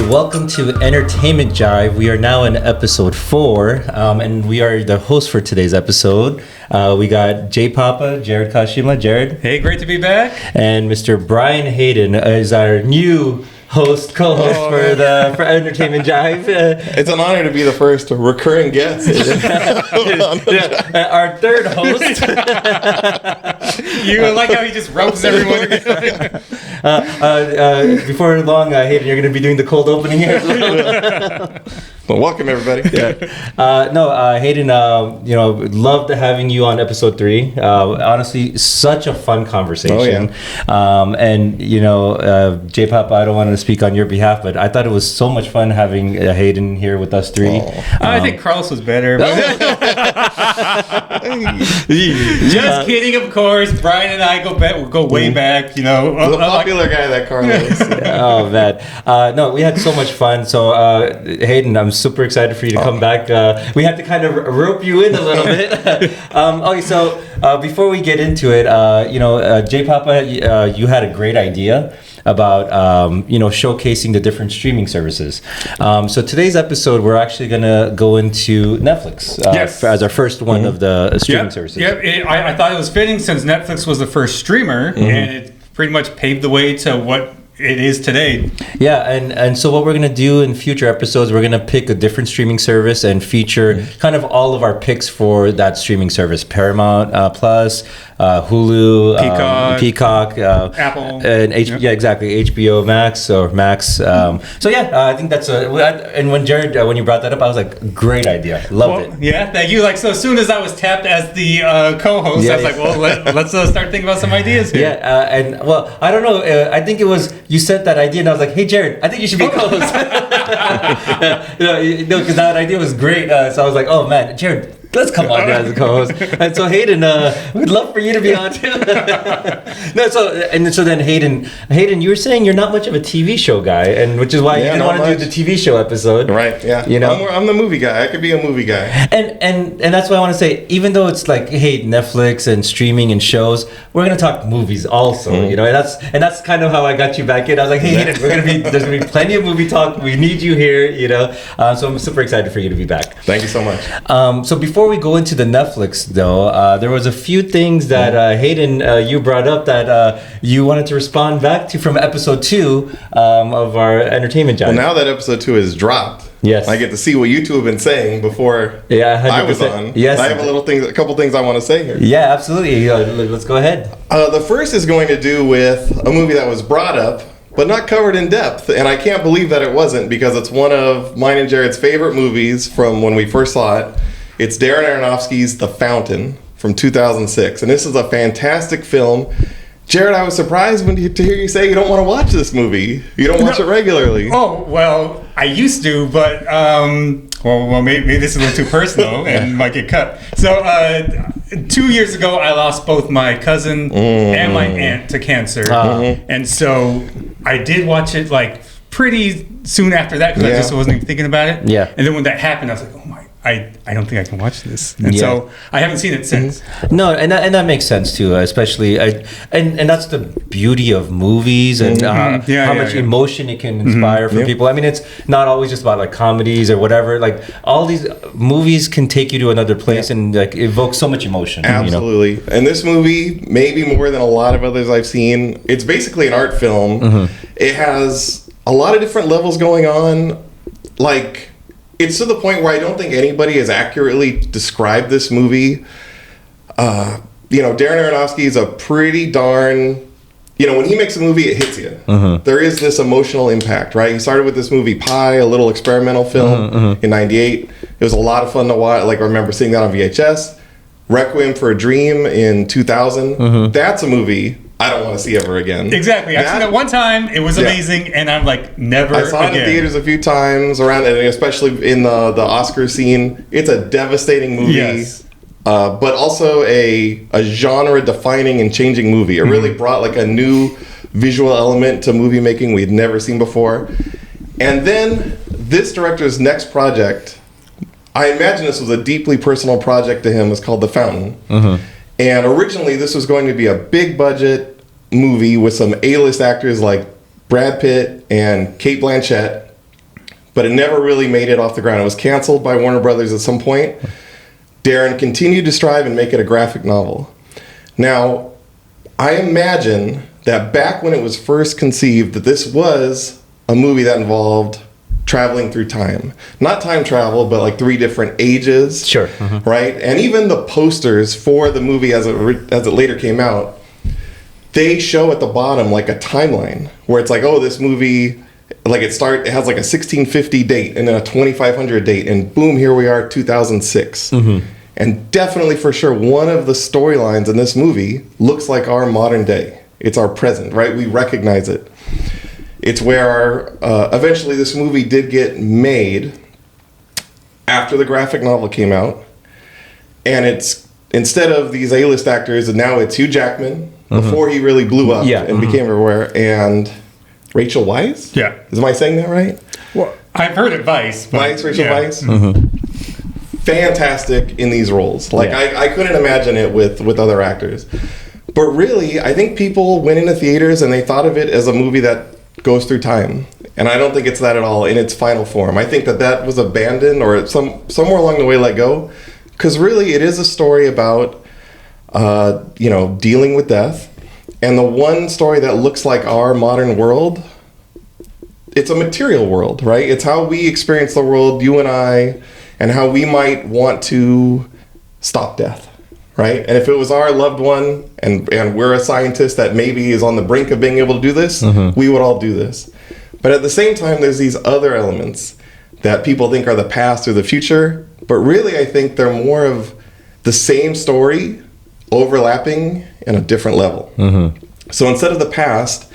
welcome to Entertainment Jive. We are now in episode 4, and we are the host for today's episode. We got J Papa, Jarrod Kashima. Jarrod. Hey, great to be back. And Mr. Brian Hayden is our new co-host for Entertainment Jive. It's an honor to be the first recurring guest. Our third host. You like how he just ropes everyone. Before long, Hayden, you're going to be doing the cold opening here as well. Well, welcome everybody. Hayden, loved having you on episode 3. Honestly, such a fun conversation. Oh, yeah. J-Pop, I don't want to speak on your behalf, but I thought it was so much fun having Hayden here with us 3. I think Carlos was better. Just kidding, of course. Brian and I go way back. The popular guy, that Carlos. Oh man, no, we had so much fun. So Hayden, I'm super excited for you to come back. We had to kind of rope you in a little bit. Okay, so before we get into it, J Papa, you had a great idea about showcasing the different streaming services. So today's episode, we're actually gonna go into Netflix as our first one of the streaming services. Yep. I thought it was fitting since Netflix was the first streamer, and it pretty much paved the way to what it is today. Yeah, and so what we're going to do in future episodes, we're going to pick a different streaming service and feature kind of all of our picks for that streaming service. Paramount Plus, Hulu, Peacock, Apple. And exactly, HBO Max or Max. I think that's and when Jarrod, when you brought that up, I was like, great idea. Loved it. Yeah, thank you. So as soon as I was tapped as the co-host, I was like, well, let's start thinking about some ideas here. Yeah, I don't know. I think it was, you sent that idea and I was like, hey Jarrod, I think you should be co-host. Because that idea was great. So I was like, oh man, Jarrod, let's come on as a co-host. And so Hayden, we'd love for you to be on too. So then Hayden, you were saying you're not much of a TV show guy, and which is why you didn't want to do the TV show episode. Right, yeah. I'm the movie guy. I could be a movie guy. And that's why I want to say, even though it's like, hey, Netflix and streaming and shows, we're gonna talk movies also. And that's kind of how I got you back in. I was like, hey, Hayden, there's gonna be plenty of movie talk. We need you here. So I'm super excited for you to be back. Thank you so much. So before we go into the Netflix, though, there was a few things that Hayden, you brought up that you wanted to respond back to from episode 2 of our Entertainment Jive. Well, now that episode 2 is dropped, yes, I get to see what you two have been saying before I was on. Yes, I have a couple things I want to say here. Yeah, absolutely. Let's go ahead. The first is going to do with a movie that was brought up, but not covered in depth. And I can't believe that it wasn't, because it's one of mine and Jarrod's favorite movies from when we first saw it. It's Darren Aronofsky's The Fountain from 2006. And this is a fantastic film. Jarrod, I was surprised to hear you say you don't want to watch this movie. You don't watch it regularly. Oh, well, I used to, but, maybe this is a little too personal and might get cut. So, 2 years ago, I lost both my cousin and my aunt to cancer. And so I did watch it pretty soon after that, because I just wasn't even thinking about it. Yeah. And then when that happened, I was like, oh my, I don't think I can watch this. And so I haven't seen it since. No, and that makes sense too, especially and that's the beauty of movies and how much emotion it can inspire for people. I mean, it's not always just about comedies or whatever. All these movies can take you to another place and evoke so much emotion. Absolutely. And this movie, maybe more than a lot of others I've seen, it's basically an art film. It has a lot of different levels going on. It's to the point where I don't think anybody has accurately described this movie. Darren Aronofsky is a pretty darn... when he makes a movie, it hits you. There is this emotional impact, right? He started with this movie, Pi, a little experimental film in 98. It was a lot of fun to watch. I remember seeing that on VHS. Requiem for a Dream in 2000. That's a movie I don't want to see ever again. Exactly. I've seen it one time. It was amazing, and I'm never again. I saw it in theaters a few times around, and especially in the Oscar scene. It's a devastating movie, but also a genre-defining and changing movie. It really brought a new visual element to movie making we'd never seen before. And then this director's next project, I imagine this was a deeply personal project to him, was called The Fountain. And originally, this was going to be a big budget movie with some A-list actors like Brad Pitt and Cate Blanchett. but it never really made it off the ground. It was canceled by Warner Brothers at some point. Darren continued to strive and make it a graphic novel. Now, I imagine that back when it was first conceived, that this was a movie that involved traveling through time. Not time travel, but like 3 different ages. Sure. Right? And even the posters for the movie as it later came out, they show at the bottom like a timeline where it's like, oh, this movie, like it has like a 1650 date and then a 2500 date, and boom, here we are, 2006. And definitely for sure, one of the storylines in this movie looks like our modern day. It's our present, right? We recognize it. It's where eventually this movie did get made after the graphic novel came out. And it's, instead of these A-list actors, and now it's Hugh Jackman, before he really blew up and became everywhere, and Rachel Weisz? Yeah. Am I saying that right? Well, I've heard it Weisz. Rachel Weisz? Fantastic in these roles. Like, I couldn't imagine it with other actors. But really, I think people went into theaters and they thought of it as a movie that goes through time. And I don't think it's that at all in its final form. I think that was abandoned or somewhere along the way let go. Because really, it is a story about, dealing with death. And the one story that looks like our modern world, it's a material world, right? It's how we experience the world, you and I, and how we might want to stop death, right? And if it was our loved one and we're a scientist that maybe is on the brink of being able to do this, we would all do this. But at the same time, there's these other elements that people think are the past or the future, but really I think they're more of the same story overlapping in a different level. So instead of the past,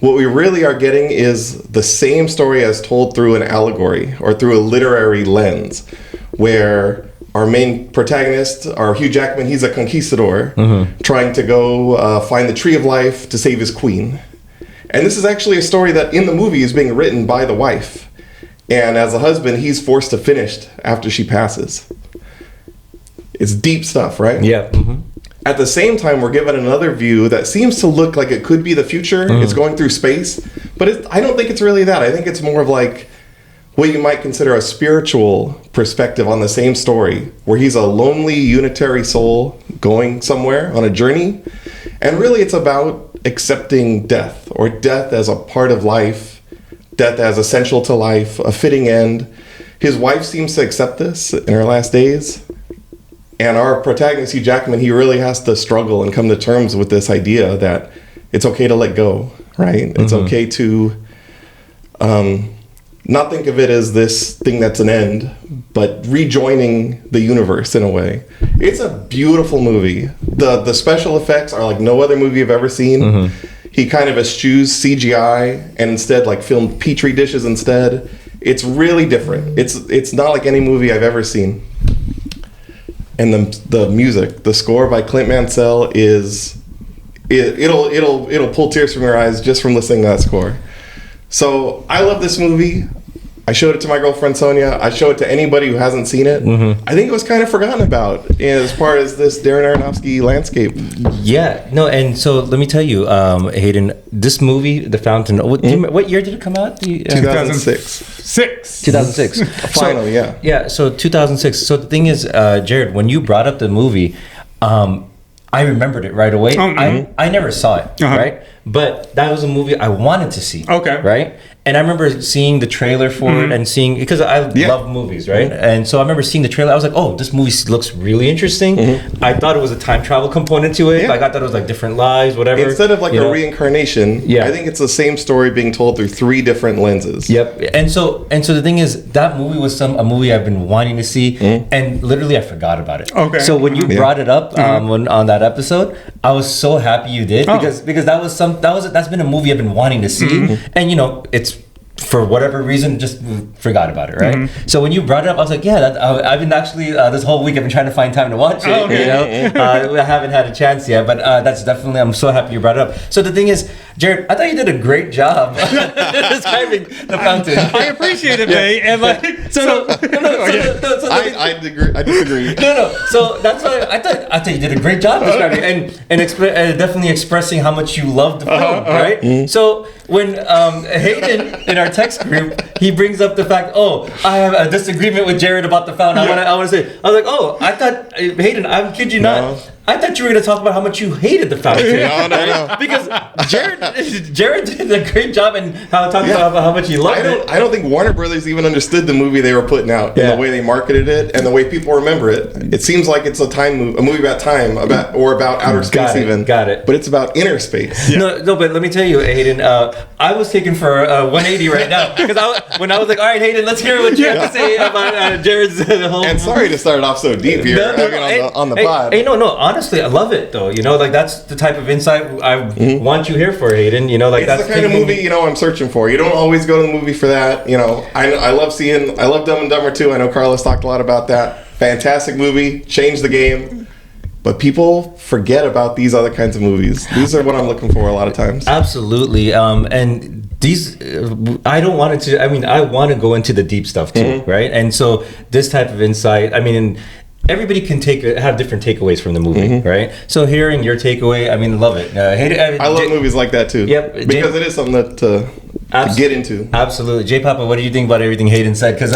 what we really are getting is the same story as told through an allegory or through a literary lens, where our main protagonist, our Hugh Jackman, he's a conquistador trying to go find the Tree of Life to save his queen. And this is actually a story that in the movie is being written by the wife. And as a husband, he's forced to finish after she passes. It's deep stuff, right? Yeah. At the same time, we're given another view that seems to look like it could be the future. It's going through space. But I don't think it's really that. I think it's more of like what you might consider a spiritual perspective on the same story, where he's a lonely unitary soul going somewhere on a journey. And really it's about accepting death, or death as a part of life, death as essential to life, a fitting end. His wife seems to accept this in her last days. And our protagonist, Hugh Jackman, he really has to struggle and come to terms with this idea that it's okay to let go, right? It's okay to not think of it as this thing that's an end, but rejoining the universe in a way. It's a beautiful movie. The special effects are like no other movie I've ever seen. He kind of eschews CGI and instead like filmed Petri dishes instead. It's really different. It's not like any movie I've ever seen. And the music, the score by Clint Mansell it'll pull tears from your eyes just from listening to that score. So I love this movie. I showed it to my girlfriend Sonia. I show it to anybody who hasn't seen it. I think it was kind of forgotten about as part of this Darren Aronofsky landscape. Yeah, no, and so let me tell you, Hayden, this movie, The Fountain, what year did it come out? 2006. 2006. Finally, yeah. Yeah, so 2006. So the thing is, Jarrod, when you brought up the movie, I remembered it right away. I never saw it, right? But that was a movie I wanted to see. Okay. Right? And I remember seeing the trailer for it and seeing, because I love movies, right? And so I remember seeing the trailer. I was like, oh, this movie looks really interesting. I thought it was a time travel component to it. Like I thought it was like different lives, whatever. Instead of like a reincarnation, I think it's the same story being told through 3 different lenses. Yep. And so the thing is, that movie was a movie I've been wanting to see, and literally I forgot about it. Okay. So when you brought it up on that episode, I was so happy you did, because that's been a movie I've been wanting to see, and it's, for whatever reason, just forgot about it, right? So when you brought it up, I was like, I've been actually, this whole week I've been trying to find time to watch it, I haven't had a chance yet, but that's definitely, I'm so happy you brought it up. So the thing is, Jarrod, I thought you did a great job describing The Fountain. I appreciate it, May, and like, I disagree. No. So that's why I thought you did a great job describing it and definitely expressing how much you loved the film, right? So when Hayden in our text group, he brings up the fact, I have a disagreement with Jarrod about the fountain. I want to say, I was like, I thought, Hayden, I kid you not. I thought you were going to talk about how much you hated the fountain. No. Because Jarrod did a great job in talking about how much he loved it. I don't think Warner Brothers even understood the movie they were putting out and the way they marketed it and the way people remember it. It seems like it's a movie about time, about outer space even. Got it. But it's about inner space. Yeah. No, but let me tell you, Hayden, I was taken for 180 right now. Because when I was like, all right, Hayden, let's hear what you have to say about Jarrod's whole And sorry to start it off so deep here on the pod. Honestly, I love it though. That's the type of insight I want you here for, Hayden. It's that's the kind of movie I'm searching for. You don't always go to the movie for that. I love Dumb and Dumber 2. I know Carlos talked a lot about that. Fantastic movie, changed the game. But people forget about these other kinds of movies. These are what I'm looking for a lot of times. Absolutely. And these, I don't want it to. I mean, I want to go into the deep stuff too, right? And so this type of insight. I mean. Everybody can have different takeaways from the movie, right? So hearing your takeaway, I mean, love it. I love movies like that too. Yep, because it is something to get into. Absolutely, J Papa. What do you think about everything Hayden said? Because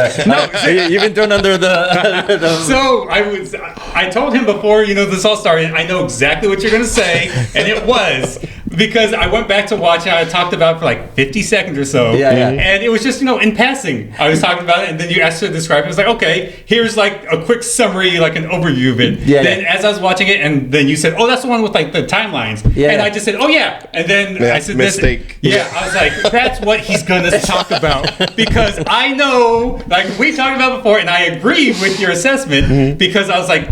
you've been thrown under the. So I told him before this all started. I know exactly what you're going to say, and it was. Because I went back to watch it, I talked about it for like 50 seconds or so. And it was just, in passing. I was talking about it, and then you asked to describe it. It was like, okay, here's like a quick summary, like an overview of it. Then as I was watching it, and then you said, that's the one with like the timelines. And I just said, And then I said, mistake. I was like, that's what he's going to talk about. Because I know, like we talked about before, and I agree with your assessment, because I was like,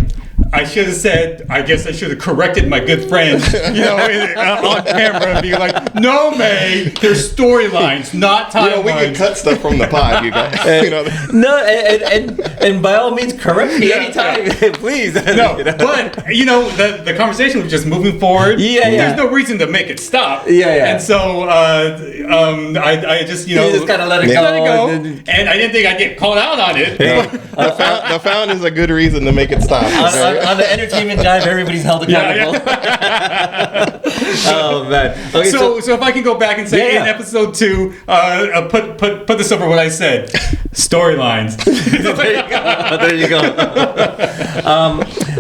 I should have said, I guess I should have corrected my good friend, on camera and be like, no, May, there's storylines, not timelines. We can cut stuff from the pod, you guys. No, and by all means, correct me anytime, please. No, but, the conversation was just moving forward. There's no reason to make it stop. And so, I just, you just kind of let it go. And I didn't think I'd get called out on it. The fountain is a good reason to make it stop. On the entertainment Jive, everybody's held accountable. Oh man. Okay, so if I can go back and say in episode 2, put this over what I said. Storylines. There you go.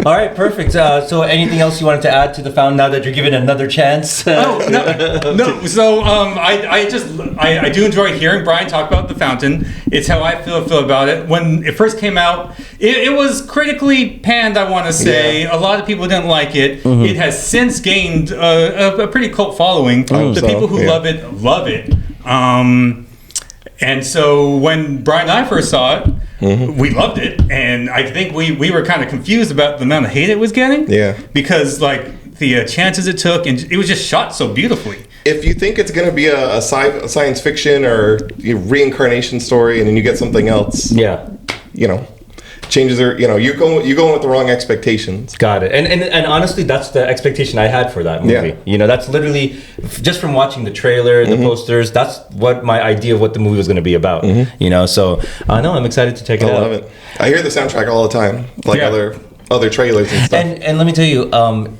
All right, perfect. So anything else you wanted to add to the fountain now that you're given another chance? No. So I do enjoy hearing Brian talk about the fountain. It's how I feel about it. When it first came out, it was critically panned, I want to say. A lot of people didn't like it. It has since gained a pretty cult following. The people who love it. And so when Brian and I first saw it, we loved it. And I think we were kind of confused about the amount of hate it was getting. Because like the chances it took, and it was just shot so beautifully. If you think it's going to be a science fiction or reincarnation story, and then you get something else, changes are, you're going with the wrong expectations. Got it. And honestly, that's the expectation I had for that movie. That's literally just from watching the trailer, the posters. That's what my idea of what the movie was going to be about. So I'm excited to check it out. I love it. I hear the soundtrack all the time, like other trailers and stuff. And let me tell you,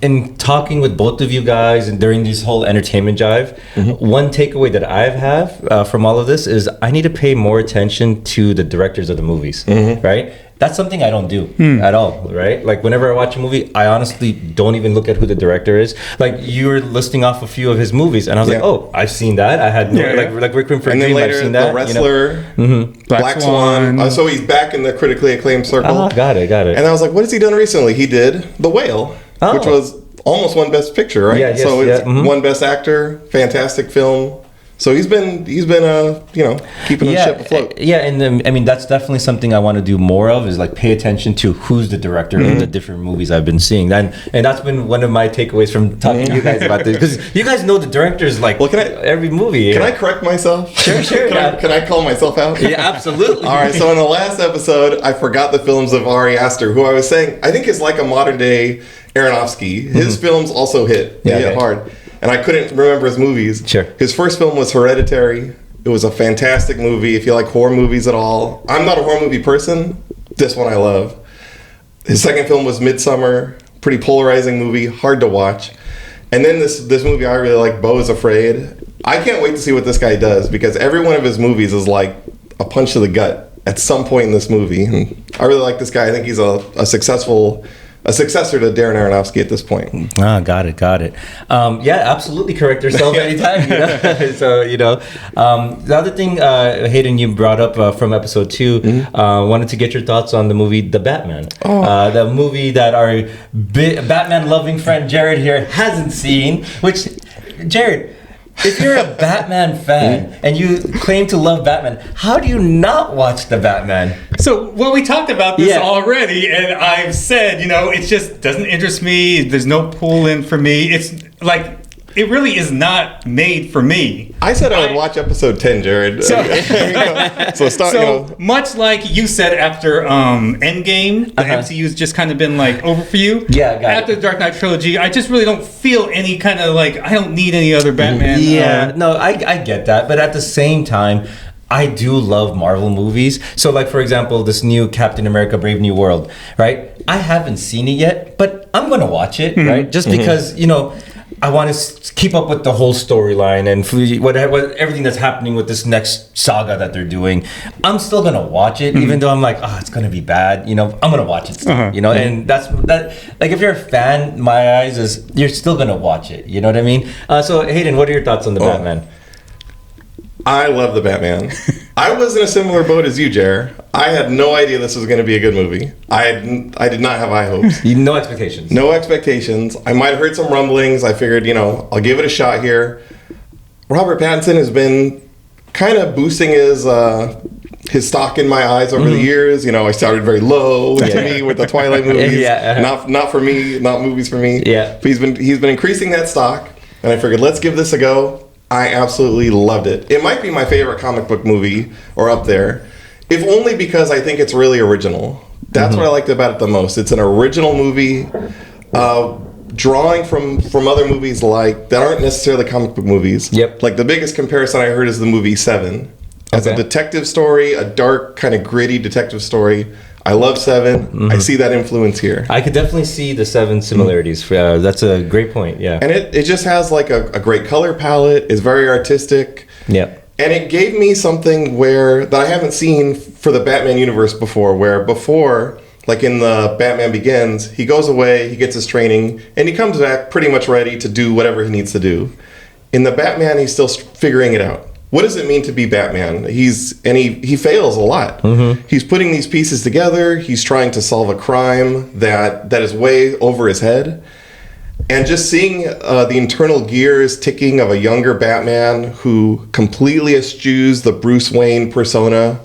in talking with both of you guys and during this whole entertainment jive, one takeaway that I have from all of this is I need to pay more attention to the directors of the movies, right? That's something I don't do at all, right? Like whenever I watch a movie, I honestly don't even look at who the director is. Like you were listing off a few of his movies, and I was like, "Oh, I've seen that." I had like Requiem for a Dream. I've seen that. The Wrestler, Black Swan. So he's back in the critically acclaimed circle. Oh, got it. And I was like, "What has he done recently?" He did The Whale, which was almost won Best Picture, right? It's won Best Actor. Fantastic film. So he's been keeping the ship afloat. And that's definitely something I want to do more of is like pay attention to who's the director of the different movies I've been seeing. And that's been one of my takeaways from talking to you guys about this, because you guys know the directors every movie. Can I correct myself? Sure. Can I call myself out? Yeah, absolutely. All right. So in the last episode, I forgot the films of Ari Aster, who I was saying I think is like a modern day Aronofsky. His films also hit. They hit hard. And I couldn't remember his movies. Sure. His first film was Hereditary. It was a fantastic movie. If you like horror movies at all, I'm not a horror movie person. This one I love. His second film was Midsummer. Pretty polarizing movie, hard to watch. And then this movie I really like, Beau is Afraid. I can't wait to see what this guy does because every one of his movies is like a punch to the gut at some point in this movie. And I really like this guy. I think he's a successor to Darren Aronofsky at this point. Ah, got it. Yeah, absolutely correct yourself anytime. So, the other thing, Hayden, you brought up from episode 2, wanted to get your thoughts on the movie The Batman. The movie that our Batman-loving friend Jarrod here hasn't seen, which, Jarrod, if you're a Batman fan and you claim to love Batman, how do you not watch The Batman? So, well, we talked about this already, and I've said, it just doesn't interest me. There's no pull in for me. It's like, it really is not made for me. I said I would watch episode 10, Jarrod. So much like you said after Endgame, the MCU's just kind of been like over for you. Yeah, after the Dark Knight trilogy, I just really don't feel any kind of like, I don't need any other Batman. Yeah, no, I get that. But at the same time, I do love Marvel movies. So, like, for example, this new Captain America Brave New World, right? I haven't seen it yet, but I'm going to watch it, right? Just because, I want to keep up with the whole storyline and what everything that's happening with this next saga that they're doing. I'm still gonna watch it, even though I'm like, it's gonna be bad. I'm gonna watch it still. And that's that. Like, if you're a fan, my eyes is you're still gonna watch it. You know what I mean? So, Hayden, what are your thoughts on the Batman? I love the Batman. I was in a similar boat as you, Jer. I had no idea this was going to be a good movie. I did not have high hopes. No expectations. No expectations. I might have heard some rumblings. I figured, I'll give it a shot here. Robert Pattinson has been kind of boosting his stock in my eyes over the years. I started very low to me with the Twilight movies. Not for me, not movies for me. Yeah. But he's been increasing that stock, and I figured, let's give this a go. I absolutely loved it. It might be my favorite comic book movie, or up there, if only because I think it's really original. That's what I liked about it the most. It's an original movie, drawing from other movies that aren't necessarily comic book movies. Yep. Like, the biggest comparison I heard is the movie Seven. As a detective story, a dark, kind of gritty detective story. I love Seven. I see that influence here. I could definitely see the Seven similarities. That's a great point, yeah. And it just has like a great color palette. It's very artistic. Yeah. And it gave me something that I haven't seen for the Batman universe before, where before, like in the Batman Begins, he goes away, he gets his training, and he comes back pretty much ready to do whatever he needs to do. In the Batman, he's still figuring it out. What does it mean to be Batman? He fails a lot. He's putting these pieces together. He's trying to solve a crime that is way over his head. And just seeing the internal gears ticking of a younger Batman who completely eschews the Bruce Wayne persona,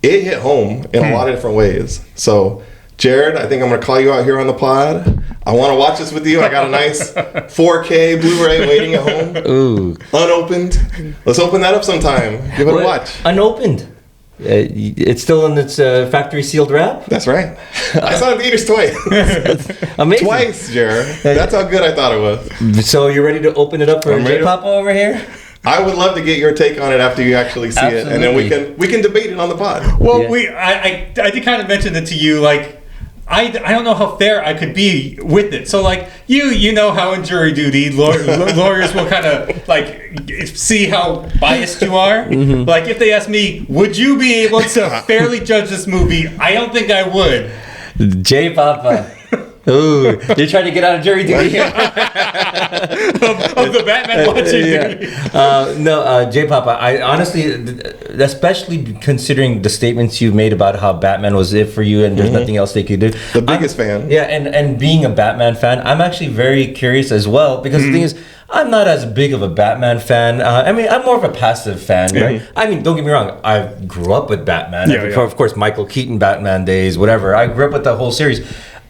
it hit home in a lot of different ways. So, Jarrod, I think I'm going to call you out here on the pod. I want to watch this with you. I got a nice 4K Blu-ray waiting at home. Ooh. Unopened. Let's open that up sometime. Give it a watch. Unopened? It's still in its factory sealed wrap? That's right. I saw it in theaters twice. Amazing. Twice, Jarrod. That's how good I thought it was. So you're ready to open it up for J Papa over here? I would love to get your take on it after you actually see it, and then we can debate it on the pod. Well, I did kind of mention it to you, like, I don't know how fair I could be with it. So, like, you know how in jury duty, lawyers will kind of, like, see how biased you are. Like, if they ask me, would you be able to fairly judge this movie? I don't think I would. J Papa. Ooh, you're trying to get out of jury duty here. of the Batman watching duty. No, J Papa, I honestly, especially considering the statements you've made about how Batman was it for you and there's nothing else they could do. The biggest fan. Yeah, and being a Batman fan, I'm actually very curious as well, because the thing is, I'm not as big of a Batman fan. I mean, I'm more of a passive fan, right? I mean, don't get me wrong. I grew up with Batman. Of course, Michael Keaton Batman days, whatever. I grew up with the whole series.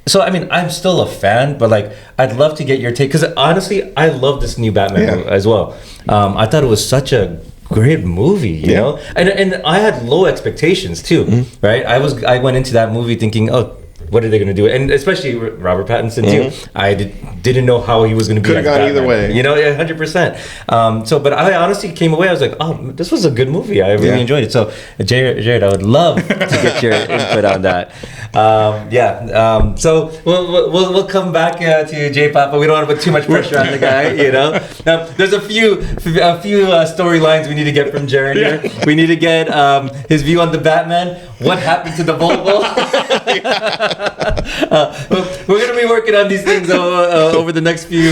So, I mean, I'm still a fan, but, like, I'd love to get your take. Because, honestly, I love this new Batman as well. I thought it was such a great movie, you know? And I had low expectations, too, right? I went into that movie thinking, oh, what are they going to do? And especially Robert Pattinson too. I didn't know how he was going to be. Could have gone either way. You know, 100%. But I honestly came away. I was like, oh, this was a good movie. I really enjoyed it. So, Jarrod, I would love to get your input on that. So we'll come back to J-Pop, but we don't want to put too much pressure on the guy. You know, now there's a few storylines we need to get from Jarrod here. We need to get his view on the Batman. What happened to the Volvo? We're going to be working on these things over the next few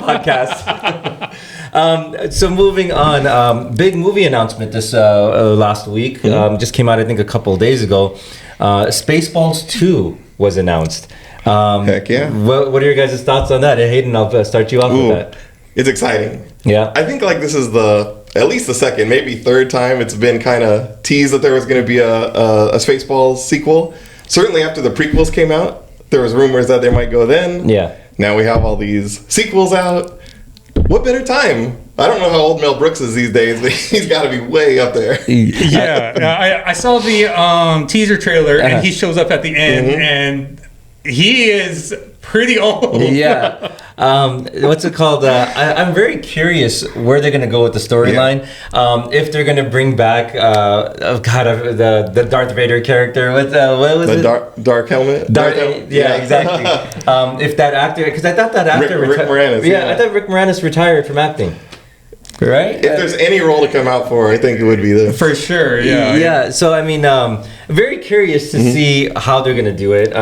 podcasts. So moving on, big movie announcement this last week. Just came out, I think, a couple of days ago. Spaceballs 2 was announced. Heck yeah. What are your guys' thoughts on that? Hayden, I'll start you off with that. It's exciting. Yeah. I think like this is at least the second, maybe third time it's been kind of teased that there was going to be a Spaceballs sequel. Certainly after the prequels came out, there was rumors that they might go then. Yeah. Now we have all these sequels out. What better time? I don't know how old Mel Brooks is these days, but he's got to be way up there. Yeah, I saw the teaser trailer, and he shows up at the end, and he is pretty old. Yeah. What's it called? I'm very curious where they're going to go with the storyline. If they're going to bring back, the Darth Vader character. What was it? Dark helmet? Yeah, exactly. If that actor, because I thought that actor... Rick Moranis. I thought Rick Moranis retired from acting. Right? If there's any role to come out for, I think it would be this. For sure, yeah. Yeah, so I mean, very curious to see how they're going to do it.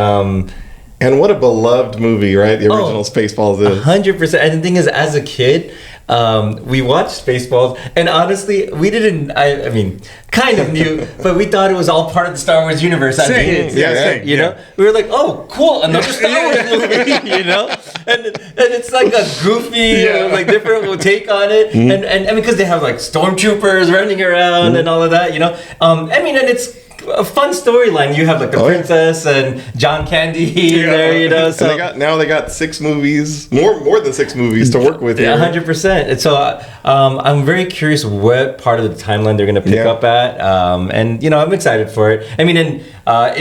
And what a beloved movie, right? The original Spaceballs is. 100%. And the thing is, as a kid, we watched Spaceballs, and honestly, we didn't, I mean, kind of knew, but we thought it was all part of the Star Wars universe as kids. You know? We were like, oh, cool, another Star Wars movie, you know? And it's like a goofy, like different take on it. And because they have like stormtroopers running around and all of that, you know? I mean, and it's a fun storyline. You have like the princess and John Candy there, you know. So and they got 6 movies, more than 6 movies to work with. 100%. And so I'm very curious what part of the timeline they're going to pick up at. And you know, I'm excited for it. I mean, in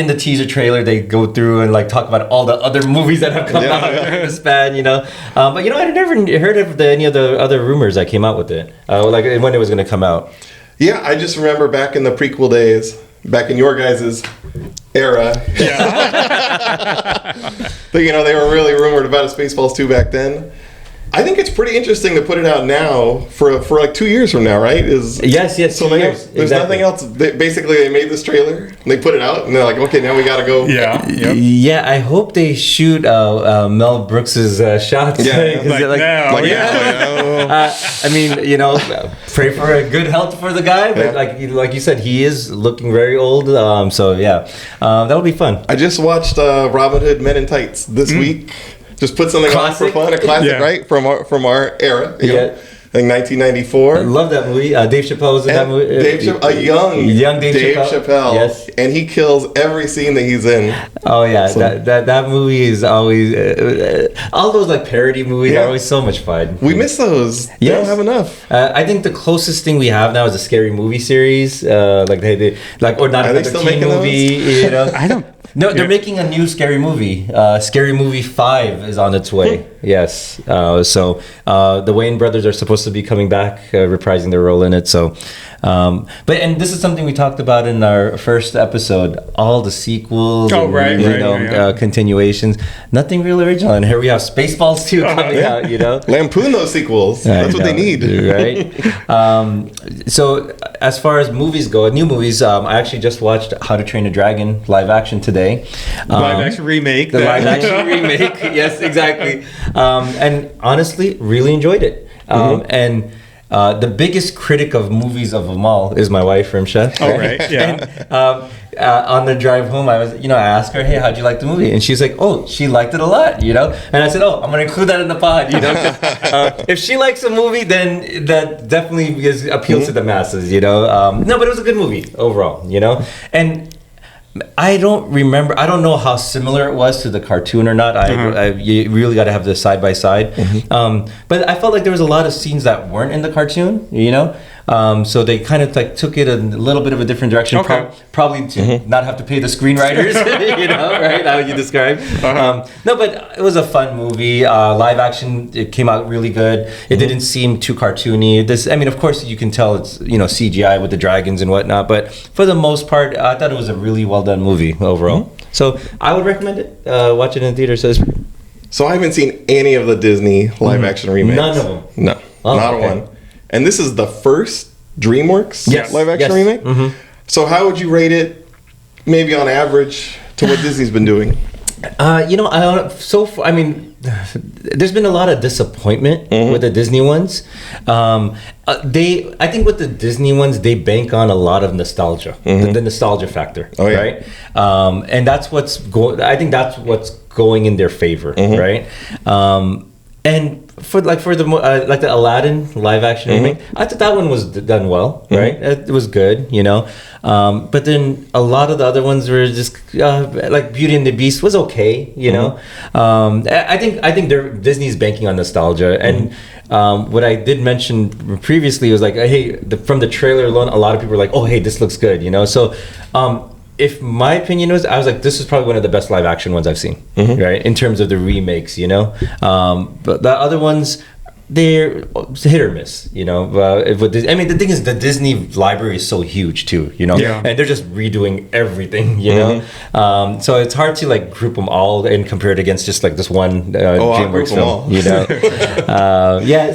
the teaser trailer, they go through and like talk about all the other movies that have come out during the span, you know. But you know, I never heard of any of the other rumors that came out with it, like when it was going to come out. Yeah, I just remember back in the prequel days. Back in your guys' era. But, you know, they were really rumored about a Spaceballs 2 back then. I think it's pretty interesting to put it out now for like 2 years from now, right? Yes. So there's nothing else. Basically, they made this trailer, and they put it out, and they're like, okay, now we got to go. Yeah, I hope they shoot Mel Brooks's shots. I mean, you know, pray for a good health for the guy, but like you said, he is looking very old. That'll be fun. I just watched Robin Hood Men in Tights this week. Just put something on for fun, a classic, right? From our era, you know? Like 1994. I love that movie. Dave Chappelle was in that movie. A young Dave Chappelle. Yes, and he kills every scene that he's in. Oh yeah, so, that movie is always all those like parody movies are always so much fun. We miss those. They don't have enough. I think the closest thing we have now is a Scary Movie series, like they like or not another teen movie. You know? I don't. No, they're making a new Scary Movie. Scary Movie 5 is on its way. Yes. So the Wayne brothers are supposed to be coming back, reprising their role in it. So, and this is something we talked about in our first episode. All the sequels, continuations, nothing really original. And here we have Spaceballs 2 coming out. You know, lampoon those sequels. That's what they need, right? So as far as movies go, new movies, I actually just watched How to Train a Dragon live action today. Live action remake. The live action remake. Yes, exactly. And honestly, really enjoyed it. And the biggest critic of movies of them all is my wife, Rimsha. Oh, right. Yeah. And, on the drive home, I asked her, hey, how'd you like the movie? And she's like, oh, she liked it a lot, you know? And I said, oh, I'm going to include that in the pod, you know? If she likes a movie, then that definitely appeals to the masses, you know? No, but it was a good movie overall, you know? And I don't know how similar it was to the cartoon or not. You really got to have this side by side. But I felt like there was a lot of scenes that weren't in the cartoon, you know? So they kind of like took it a little bit of a different direction, probably to not have to pay the screenwriters, you know, right? How you describe. No, but it was a fun movie. Live action, it came out really good. It didn't seem too cartoony. I mean, of course, you can tell it's, you know, CGI with the dragons and whatnot, but for the most part, I thought it was a really well done movie overall. So I would recommend it. Watch it in theater. So I haven't seen any of the Disney live action remakes. None of them. No, not one. And this is the first DreamWorks live action remake. So how would you rate it, maybe on average, to what Disney's been doing? You know, I mean, there's been a lot of disappointment with the Disney ones. I think with the Disney ones, they bank on a lot of nostalgia, the nostalgia factor, right? And that's what's going. I think that's what's going in their favor, right? And for the Aladdin live action remake, I thought that one was done well, right? It was good, you know. But then a lot of the other ones were just like Beauty and the Beast was okay, you know. I think Disney's banking on nostalgia, and what I did mention previously was like, hey, from the trailer alone, a lot of people were like, oh, hey, this looks good, you know. So if my opinion was, I was like, this is probably one of the best live action ones I've seen, right? In terms of the remakes, you know. But the other ones, they're hit or miss, you know. I mean, the thing is, the Disney library is so huge too, you know, and they're just redoing everything, you know. So it's hard to like group them all and compare it against just like this one DreamWorks film, you know.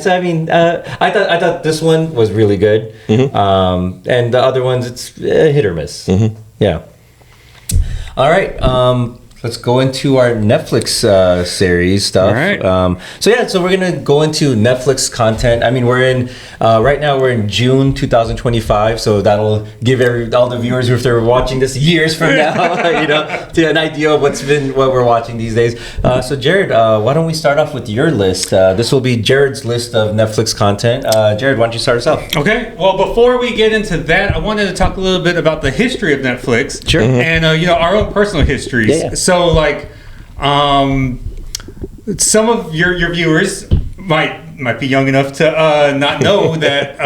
So I mean, I thought this one was really good, and the other ones, it's hit or miss. Yeah. All right. Let's go into our Netflix series stuff. All right. So we're gonna go into Netflix content. I mean, we're in right now. We're in June 2025, so that'll give all the viewers, if they're watching this years from now, you know, to an idea of what we're watching these days. So Jarrod, why don't we start off with your list? This will be Jarrod's list of Netflix content. Jarrod, why don't you start us off? Okay. Well, before we get into that, I wanted to talk a little bit about the history of Netflix. Sure. And you know, our own personal histories. Yeah. So like, some of your viewers might be young enough to not know that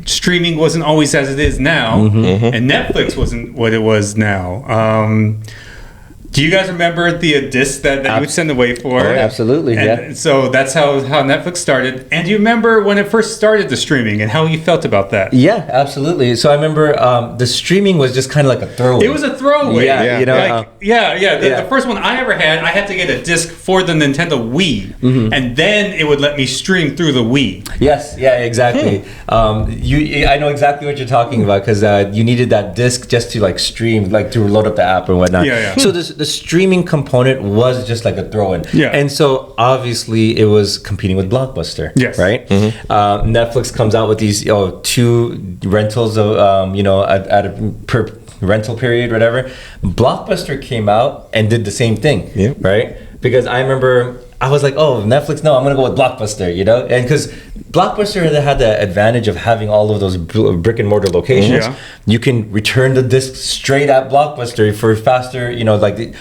streaming wasn't always as it is now, and Netflix wasn't what it was now. Do you guys remember the disc that you would send away for? Oh, absolutely, and so that's how Netflix started. And do you remember when it first started the streaming and how you felt about that? Yeah, absolutely. So I remember the streaming was just kind of like a throwaway. It was a throwaway. Yeah. You know, like, the first one I ever had, I had to get a disc for the Nintendo Wii, and then it would let me stream through the Wii. Yes, yeah, exactly. I know exactly what you're talking about, because you needed that disc just to like stream, like to load up the app and whatnot. Yeah. So the streaming component was just like a throw-in. Yeah. And so obviously it was competing with Blockbuster. Yes. Right? Netflix comes out with these 2 rentals of at a per rental period, whatever. Blockbuster came out and did the same thing. Yeah. Right? Because I remember I was like, oh, Netflix, no, I'm gonna go with Blockbuster, you know? And because Blockbuster had the advantage of having all of those brick and mortar locations. Yeah. You can return the disc straight at Blockbuster for faster, you know, they'd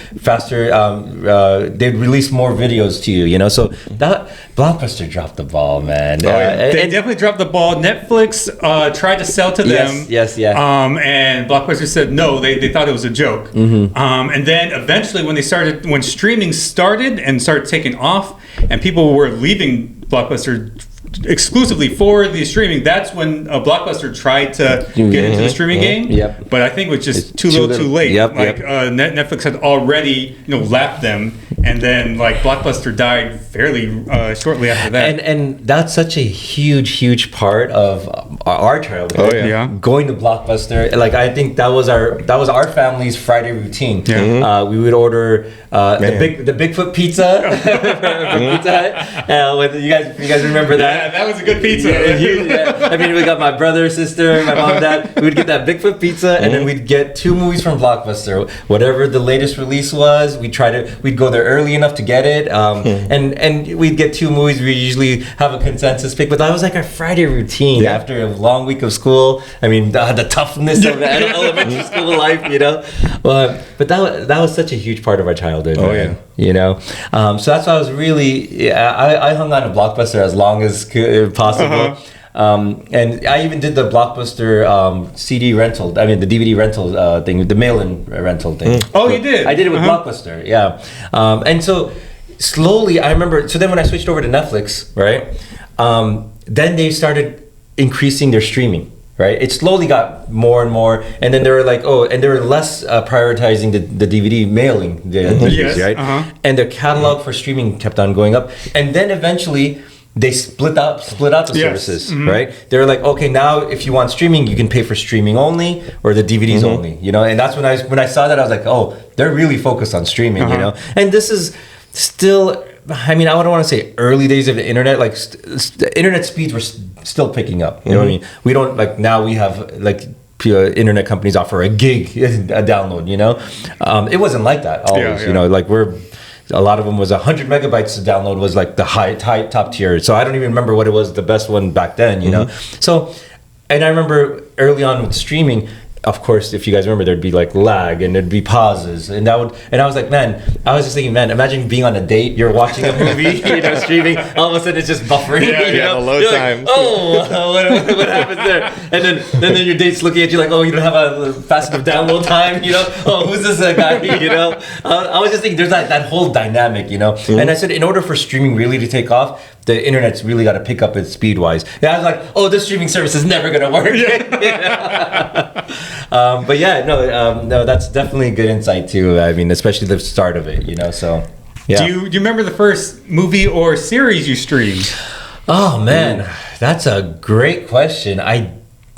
release more videos to you, you know? So that Blockbuster dropped the ball, man. They definitely dropped the ball. Netflix tried to sell to them. Yes. And Blockbuster said no, they thought it was a joke. And then eventually when streaming started and started taking off, and people were leaving Blockbuster exclusively for the streaming, that's when Blockbuster tried to get into the streaming game. Yep. But I think it was just too little too late. Netflix had already lapped them, and then like Blockbuster died fairly shortly after that. And that's such a huge part of our childhood. Oh yeah. Going to Blockbuster, like I think that was our family's Friday routine. Yeah. We would order the Bigfoot pizza from Pizza Hut. You guys remember that? Yeah, that was a good pizza. I mean, we got my brother, sister, my mom, dad. We would get that Bigfoot pizza, and then we'd get 2 movies from Blockbuster. Whatever the latest release was, we'd go there early enough to get it, and we'd get 2 movies. We usually have a consensus pick, but that was like our Friday routine after a long week of school. I mean, the toughness of elementary school life, you know. But that was such a huge part of our childhood. Oh, man, yeah. You know. So that's why I was really I hung on to Blockbuster as long as possible. And I even did the Blockbuster CD rental. I mean, the DVD rental thing, the mail-in rental thing. Oh, you did? I did it with Blockbuster, yeah. And so slowly, I remember. So then, when I switched over to Netflix, right? Then they started increasing their streaming. Right, it slowly got more and more, and then they were like, oh, and they were less prioritizing the DVD mailing, yes, right? And their catalog for streaming kept on going up, and then eventually they split out the services, right? They were like, okay, now if you want streaming, you can pay for streaming only or the DVDs only, you know. And that's when I saw that, I was like, oh, they're really focused on streaming, you know. And this is still, I mean, I don't want to say early days of the internet. Like the internet speeds were still picking up. You know what I mean? We don't, like, now we have like internet companies offer a gig a download. You know, it wasn't like that always. You know, like a lot of them was 100 megabytes to download was like the high top tier. So I don't even remember what it was the best one back then. You know, so and I remember early on with streaming. Of course, if you guys remember, there'd be like lag and there'd be pauses, and I was like, man, I was just thinking, man, imagine being on a date, you're watching a movie, you know, streaming, all of a sudden it's just buffering, you know? The load times. Like, oh, what happens there? And then your date's looking at you like, oh, you don't have a fast enough download time, you know? Oh, who's this guy, you know? I was just thinking, there's that whole dynamic, you know? And I said, in order for streaming really to take off, the internet's really got to pick up its speed wise. And I was like, oh, this streaming service is never gonna work. But yeah, no, that's definitely a good insight too. I mean, especially the start of it, you know. So, yeah. Do you remember the first movie or series you streamed? Oh man, that's a great question. I'd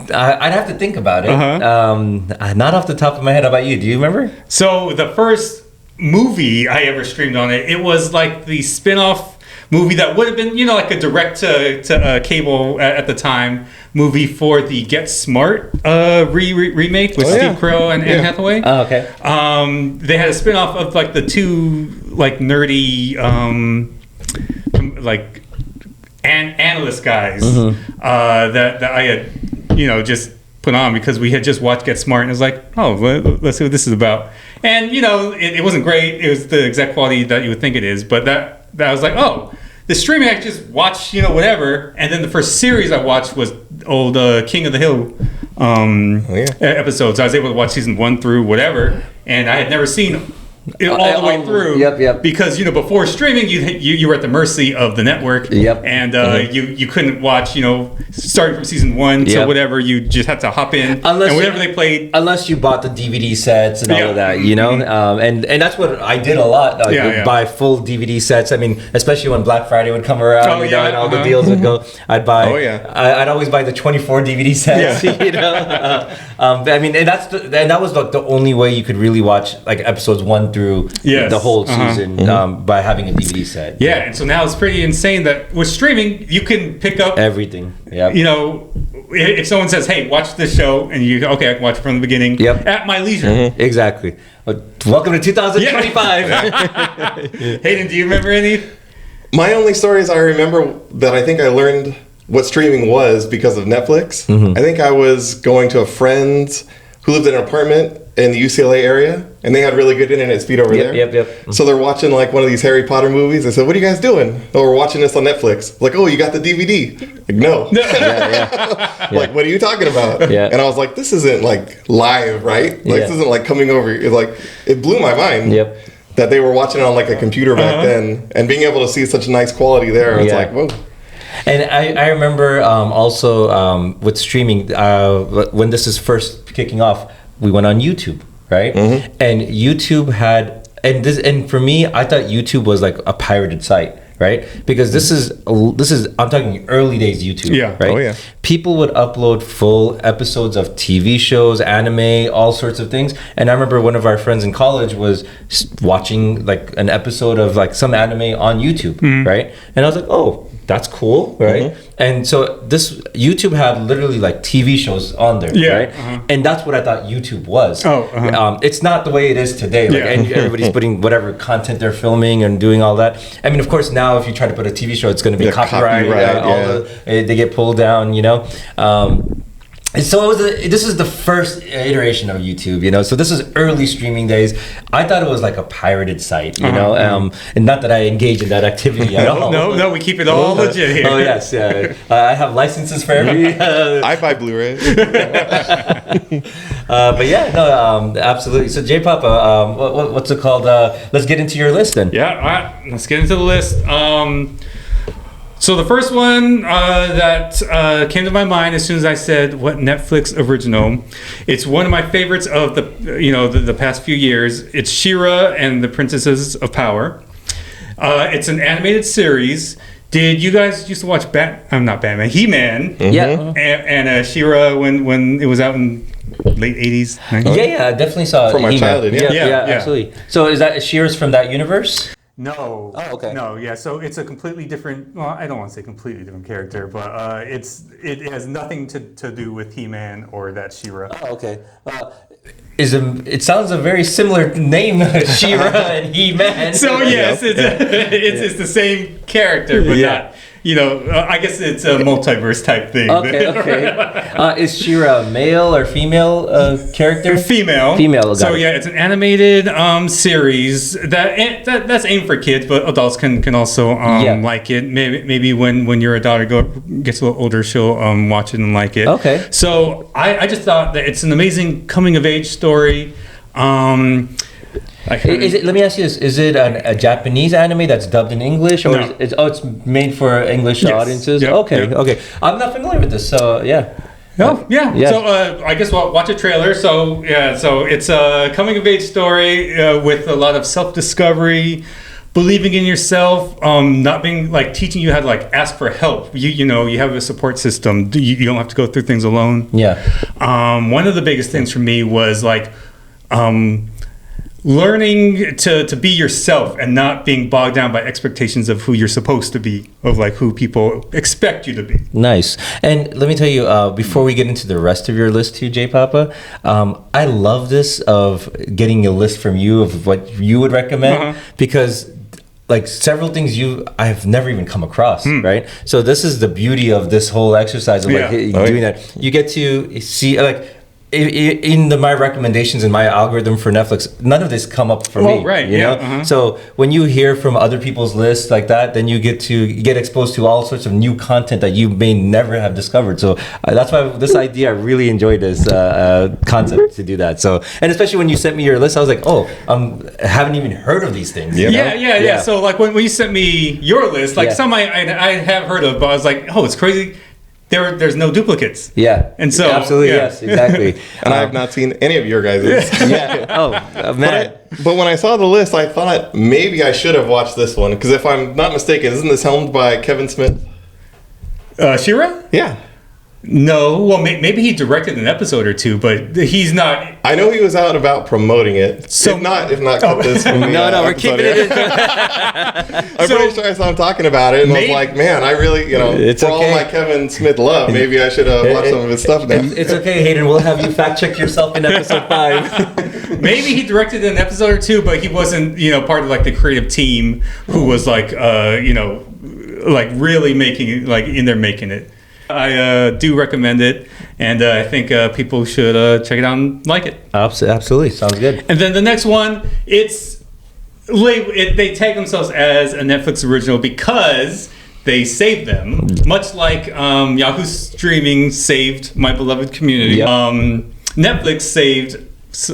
have to think about it. Not off the top of my head. How about you? Do you remember? So the first movie I ever streamed on it was like the spin-off movie that would have been, you know, like a direct to cable at the time movie for the Get Smart remake with Steve Carell and Anne Hathaway. Oh, okay. They had a spin-off of like the two like nerdy like analyst guys that I had, you know, just put on because we had just watched Get Smart and it was like, oh, let's see what this is about. And you know, it wasn't great. It was the exact quality that you would think it is, but that I was like, oh, the streaming I just watched, you know, whatever. And then the first series I watched was old King of the Hill episodes. I was able to watch season 1 through whatever, and I had never seen it all the way through. Yep. Because, you know, before streaming, you were at the mercy of the network. Yep. And you couldn't watch, you know, starting from season 1 to whatever. You just had to hop in and whatever they played. Unless you bought the DVD sets and all of that, you know. And that's what I did a lot. Buy full DVD sets. I mean, especially when Black Friday would come around, you know, and all the deals would go. I'd buy. I'd always buy the 24 DVD sets. You know. I mean, and that was like the only way you could really watch like episodes 1 through the whole season by having a DVD set. Yeah, and so now it's pretty insane that with streaming you can pick up everything. Yeah. You know, if someone says, "Hey, watch this show," and you go, "Okay, I can watch it from the beginning." At my leisure. Exactly. Welcome to 2025. Hayden, do you remember any? My only stories I remember that I think I learned what streaming was because of Netflix. I think I was going to a friend's who lived in an apartment in the UCLA area, and they had really good internet speed over there. Yep. So they're watching like one of these Harry Potter movies. I said, "What are you guys doing?" "Oh, we're watching this on Netflix." Like, "Oh, you got the DVD?" Like, "No." Like, "What are you talking about?" And I was like, "This isn't like live, right? Like, this isn't like coming over." It's like, it blew my mind. That they were watching it on like a computer back then, and being able to see such nice quality there. It's like, whoa. And I remember also with streaming, when this is first kicking off, we went on YouTube, right? And YouTube had, and for me, I thought YouTube was like a pirated site, right? Because this is I'm talking early days YouTube, right? Oh yeah. People would upload full episodes of TV shows, anime, all sorts of things. And I remember one of our friends in college was watching like an episode of like some anime on YouTube, right? And I was like, oh, that's cool, right? And so this YouTube had literally like TV shows on there, right? And that's what I thought YouTube was. It's not the way it is today. Like, and everybody's putting whatever content they're filming and doing all that. I mean, of course, now if you try to put a TV show, it's going to be copyrighted. They get pulled down, you know. So this is the first iteration of YouTube, so this is early streaming days. I thought it was like a pirated site, and not that I engage in that activity at all. No, we keep it all legit here. Oh yes, yeah. I have licenses for every. I buy Blu-ray. But yeah, no, absolutely. So J-Papa, what's it called? Let's get into your list then. Yeah, all right, let's get into the list. So the first one that came to my mind as soon as I said what Netflix original, it's one of my favorites of the past few years. It's She-Ra and the Princesses of Power. It's an animated series. Did you guys used to watch not Batman, He-Man? Mm-hmm. Yeah. And She-Ra when it was out in late 80s? 90s? Yeah, I definitely saw From my He-Man. childhood, Yeah, absolutely. So is that She-Ra's from that universe? No. Oh, okay. No, yeah. So it's a completely different. Well, I don't want to say completely different character, but it has nothing to do with He-Man or that She-Ra. Oh, okay. It sounds a very similar name, She-Ra and He-Man. So yes, it's the same character, but not. I guess it's a multiverse type thing. Okay. Is She-Ra a male or female character? Female. So yeah, it's an animated series that's aimed for kids, but adults can also like it. Maybe when your daughter gets a little older, she'll watch it and like it. Okay. So I just thought that it's an amazing coming of age story. Let me ask you this: is it a Japanese anime that's dubbed in English, or No. it's made for English audiences? Yep. Okay, Yep. okay. I'm not familiar with this, so yeah. Oh, yeah. Yes. So I guess we'll watch a trailer. So it's a coming of age story with a lot of self discovery, believing in yourself, not being teaching you how to ask for help. You have a support system. You don't have to go through things alone. Yeah. One of the biggest things for me was learning to be yourself and not being bogged down by expectations of who you're supposed to be, of who people expect you to be. Nice. And let me tell you, before we get into the rest of your list too, J-Papa, I love this of getting a list from you of what you would recommend, because several things I've never even come across, right? So this is the beauty of this whole exercise of doing that. You get to see in my recommendations in my algorithm for Netflix, none of this come up for me. Right. You know? So when you hear from other people's lists like that, then you get exposed to all sorts of new content that you may never have discovered. So that's why this idea, I really enjoyed this concept to do that. So, and especially when you sent me your list, I was like, I haven't even heard of these things. You know? Yeah. So when you sent me your list, some I have heard of, but I was like, oh, it's crazy. There's no duplicates. Yeah. And so absolutely, yes, exactly. And I have not seen any of your guys'. Yeah. Oh, man. But when I saw the list, I thought maybe I should have watched this one, because if I'm not mistaken, isn't this helmed by Kevin Smith? She-Ra? Yeah. No, well, maybe he directed an episode or two, but he's not. I know he was out about promoting it. So if not, cut this from the No, we're keeping it. I'm pretty sure I saw him talking about it, and I was like, man, I really, it's for all my Kevin Smith love, maybe I should watch some of his stuff now. It's okay, Hayden. We'll have you fact check yourself in episode 5. Maybe he directed an episode or two, but he wasn't, part of the creative team who was really making it, in there making it. I do recommend it, and I think people should check it out and like it. Absolutely, sounds good. And then the next one, they tag themselves as a Netflix original because they saved them, much like Yahoo Streaming saved My Beloved Community. Yep. Netflix saved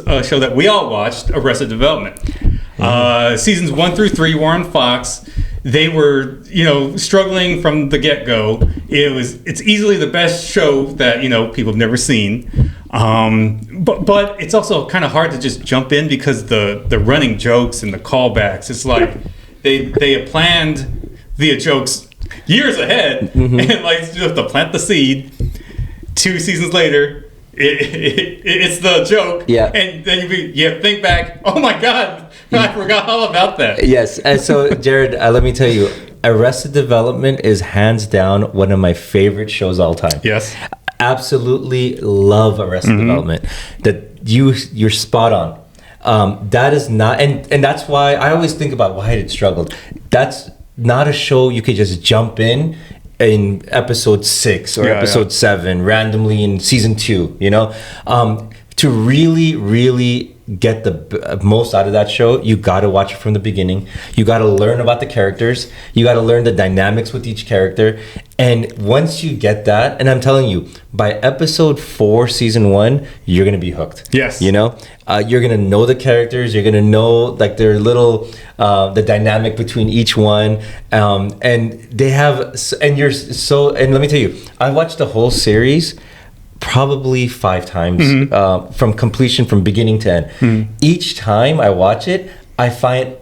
a show that we all watched, Arrested Development. Seasons 1 through 3 were on Fox. They were, struggling from the get-go. It's easily the best show that people have never seen. But it's also kind of hard to just jump in because the running jokes and the callbacks. It's like they have planned the jokes years ahead, and just have to plant the seed. 2 seasons later, it's the joke. Yeah. And then you think back, oh my God, I forgot all about that. Yes. And so, Jarrod, let me tell you, Arrested Development is hands down one of my favorite shows all time. Yes. Absolutely love Arrested Development. That you're spot on. That is not, and that's why I always think about why it struggled. That's not a show you could just jump in in episode 6 or episode 7, randomly in season 2, you know, to really get the most out of that show, you got to watch it from the beginning. You got to learn about the characters. You got to learn the dynamics with each character. And once you get that, and I'm telling you, by episode 4, season 1, you're going to be hooked. Yes. You know, you're going to know the characters. You're going to know like their little, the dynamic between each one. And they have, and let me tell you, I watched the whole series probably 5 times from completion, from beginning to end. Each time I watch it, I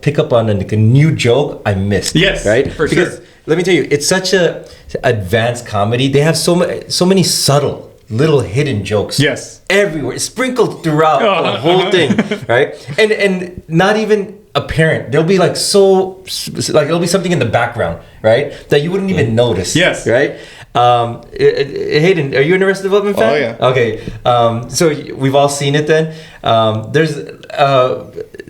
pick up on a new joke I missed. Yes, right? for because sure. Let me tell you, it's such a advanced comedy. They have so many subtle little hidden jokes. Yes, everywhere, sprinkled throughout the whole thing, right? And not even apparent. There'll be like there'll be something in the background, right, that you wouldn't even notice. Yes, right. Hayden, are you an Arrested Development fan? Oh yeah. Okay. So we've all seen it then.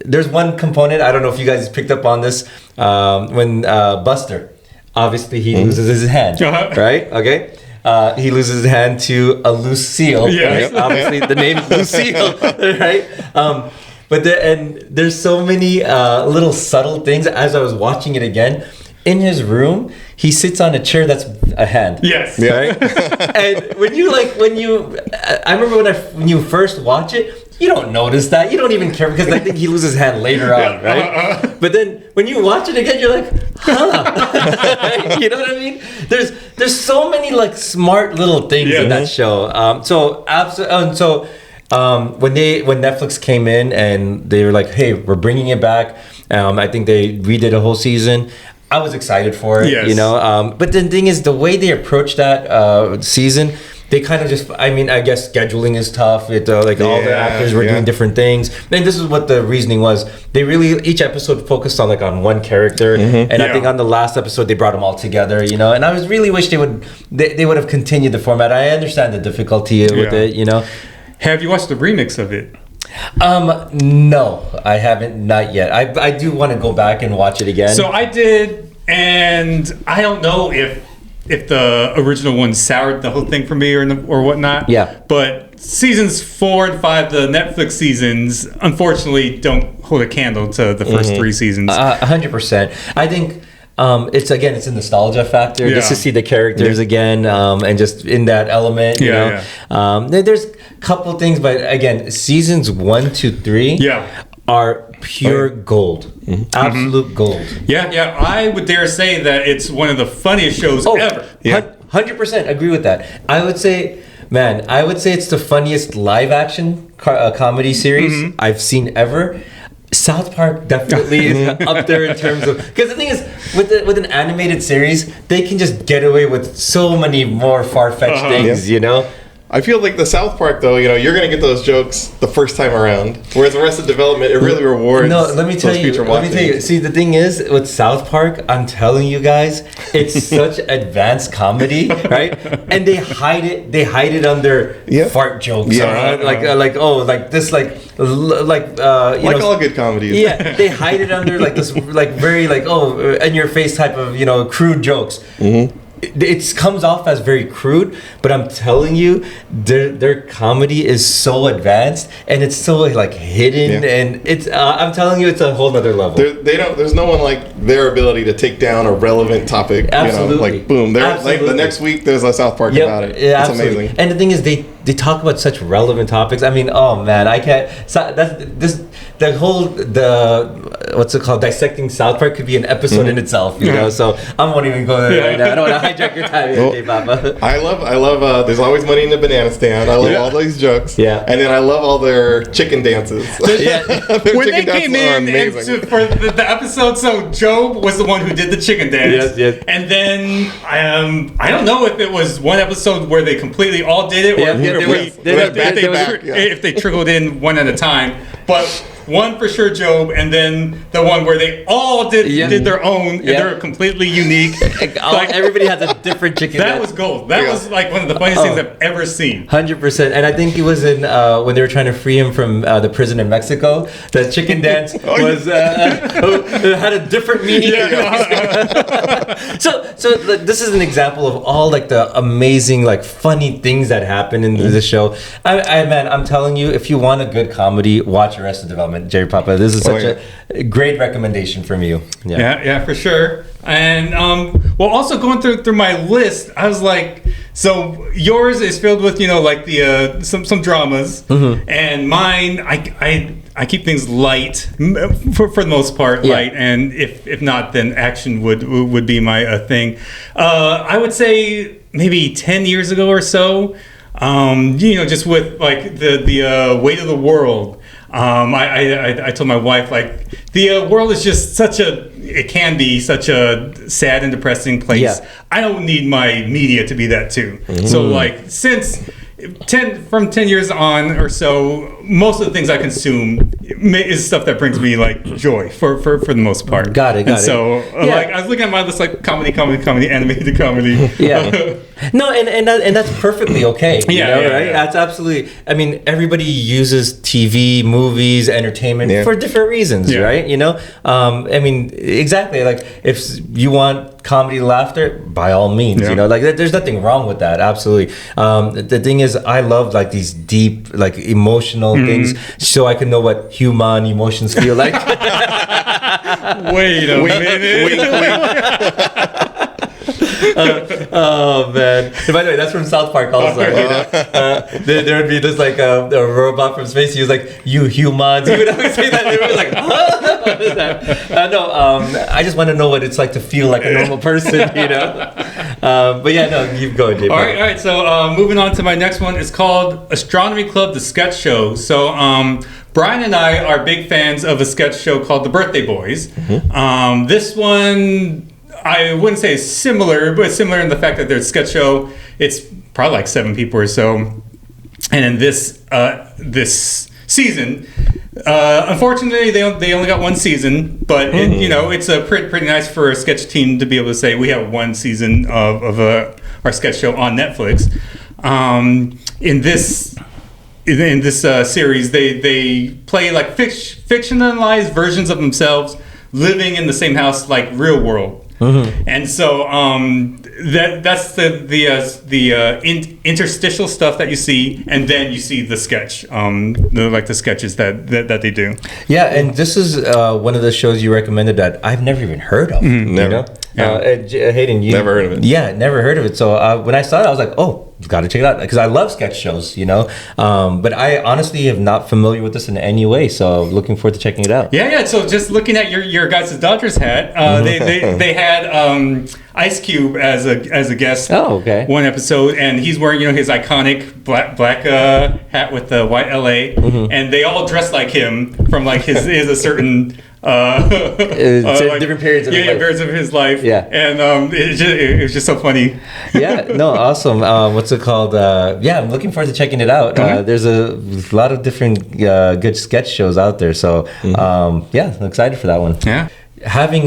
There's one component, I don't know if you guys picked up on this, when Buster, obviously he loses his hand, right? Okay. He loses his hand to a Lucille. Yes. Right? Obviously the name Lucille, right? But there's so many little subtle things. As I was watching it again, in his room, he sits on a chair that's a hand. Yes. Right? And I remember when you first watch it, you don't notice that. You don't even care because I think he loses his hand later on, right? But then when you watch it again, you're like, huh? You know what I mean? There's so many like smart little things in that show. When Netflix came in and they were like, hey, we're bringing it back. I think they redid a whole season. I was excited for it, you know. But the thing is, the way they approached that season, they kind of just, I mean, I guess scheduling is tough. All the actors were doing different things. And this is what the reasoning was. They really, each episode focused on one character. And I think on the last episode, they brought them all together, you know. And I was really wish they would have continued the format. I understand the difficulty with it, you know. Have you watched the remix of it? No, I haven't, not yet. I do want to go back and watch it again. So I did, and I don't know if the original one soured the whole thing for me or whatnot. Yeah. But seasons 4 and 5, the Netflix seasons, unfortunately, don't hold a candle to the first 3 seasons. 100%. I think it's a nostalgia factor just to see the characters again, and just in that element. You know? There's a couple things, but again, seasons 1 to 3 are pure gold, absolute gold. Yeah, I would dare say that it's one of the funniest shows ever. 100% agree with that. I would say it's the funniest live action comedy series I've seen ever. South Park definitely is up there in terms of, because the thing is with an animated series, they can just get away with so many more far-fetched things, you know. I feel like the South Park, though, you know, you're going to get those jokes the first time around. Whereas Arrested Development, it really rewards. No, let me tell you. See, the thing is, with South Park, I'm telling you guys, it's such advanced comedy, right? And they hide it under fart jokes, like all good comedies. Yeah, they hide it under like this, like very like in your face type of crude jokes. It comes off as very crude, but I'm telling you, their comedy is so advanced and it's so like hidden, and it's I'm telling you, it's a whole nother level. There's no one like their ability to take down a relevant topic. Absolutely. You know, like boom, like the next week there's a South Park about it. Yeah, it's absolutely. amazing. And the thing is, they talk about such relevant topics. I mean, oh man, I can't. What's it called? Dissecting South Park could be an episode in itself, you know. So I won't even go there right now. I don't want to hijack your time, okay, Papa. I love. There's always money in the banana stand. I love all those jokes. Yeah, and then I love all their chicken dances. When they came in for the episode, so Job was the one who did the chicken dance. Yes. And then I don't know if it was one episode where they completely all did it, or if they trickled in one at a time. But one for sure, Job, and then the one where they all did their own, and Yeah. they're completely unique. Everybody has a different chicken That dance. was gold. That was like one of the funniest things I've ever seen. 100%. And I think it was in when they were trying to free him from the prison in Mexico. The chicken dance was had a different meaning. So this is an example of all like the amazing like funny things that happen in the show. Man, I'm telling you, if you want a good comedy, watch Arrested Development, Jerry Papa. This is such a great recommendation from you. Yeah, for sure. And well, also going through my list, I was like, so yours is filled with like the some dramas, and mine I keep things light for the most part, light, and if not, then action would be my thing. I would say maybe 10 years ago or so, just with like the weight of the world. I told my wife, like, the world is just it can be such a sad and depressing place. Yeah. I don't need my media to be that too. So like since 10 years on or so, most of the things I consume is stuff that brings me like joy for the most part. Got it. So like I was looking at my list, like comedy, animated comedy. Yeah. No, and that's perfectly okay. Right? Yeah. That's absolutely. I mean, everybody uses TV, movies, entertainment for different reasons, right? I mean, exactly. Like if you want comedy, laughter, by all means, like there's nothing wrong with that. Absolutely. The thing is, I love like these deep, like emotional things, so I can know what human emotions feel like. Wait a minute. Oh man! And by the way, that's from South Park also. There would be this like a robot from space. He was like, "You humans." He would always say that. They were like, "Huh? What is that?" No, I just want to know what it's like to feel like a normal person, But yeah, no, keep going, Jay. All right. So moving on to my next one. It's called Astronomy Club: The Sketch Show. So Brian and I are big fans of a sketch show called The Birthday Boys. This one, I wouldn't say is similar, but similar in the fact that there's a sketch show. It's probably like 7 people or so. And in this season, unfortunately, they only got 1 season, but it's a pretty nice for a sketch team to be able to say we have 1 season of our sketch show on Netflix. In this series, they play like fictionalized versions of themselves living in the same house, like real world. And so that's the interstitial stuff that you see, and then you see the sketch, the sketches that they do. Yeah, and this is one of the shows you recommended that I've never even heard of. Never. Hayden, you never heard of it. Yeah, never heard of it. So when I saw it, I was like, oh, got to check it out, because I love sketch shows, but I honestly am not familiar with this in any way, so looking forward to checking it out. Yeah. So just looking at your guys' Dodgers hat, they had Ice Cube as a guest. Oh, okay. One episode, and he's wearing his iconic black hat with the white LA, and they all dress like him from like his a certain. Different periods of his life. Periods of his life. Yeah, and it was just so funny. Yeah, no, awesome. What's it called? I'm looking forward to checking it out. There's a lot of different good sketch shows out there, so I'm excited for that one. Yeah. Having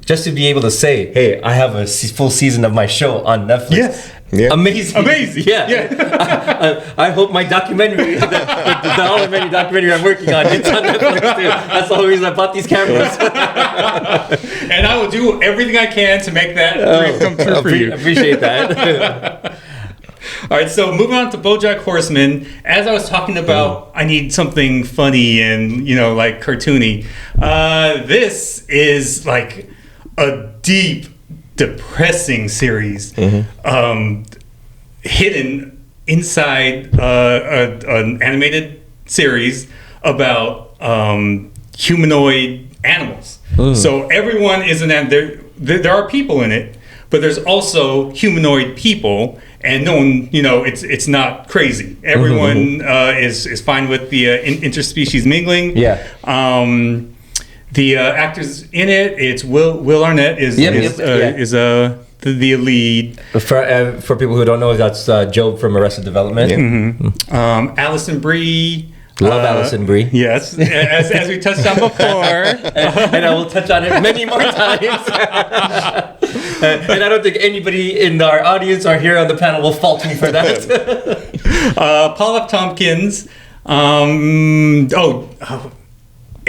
just to be able to say, hey, I have a full season of my show on Netflix. Yes. Yeah. Amazing. Yeah. I hope my documentary, the Dollar Menu documentary I'm working on, it's on Netflix too. That's the whole reason I bought these cameras. And I will do everything I can to make that dream come true for you. Appreciate that. All right, so moving on to BoJack Horseman. As I was talking about, I need something funny and like cartoony. This is like a deep, depressing series, hidden inside an animated series about humanoid animals. So everyone is there are people in it, but there's also humanoid people. And no one, it's not crazy. Everyone is fine with the interspecies mingling. Yeah. The actors in it, it's Will Arnett is the lead. For people who don't know, that's Job from Arrested Development. Alison Brie, Love Alison Brie. Yes, as we touched on before. And I will touch on it many more times. And I don't think anybody in our audience or here on the panel will fault me for that. Paul F. Tompkins.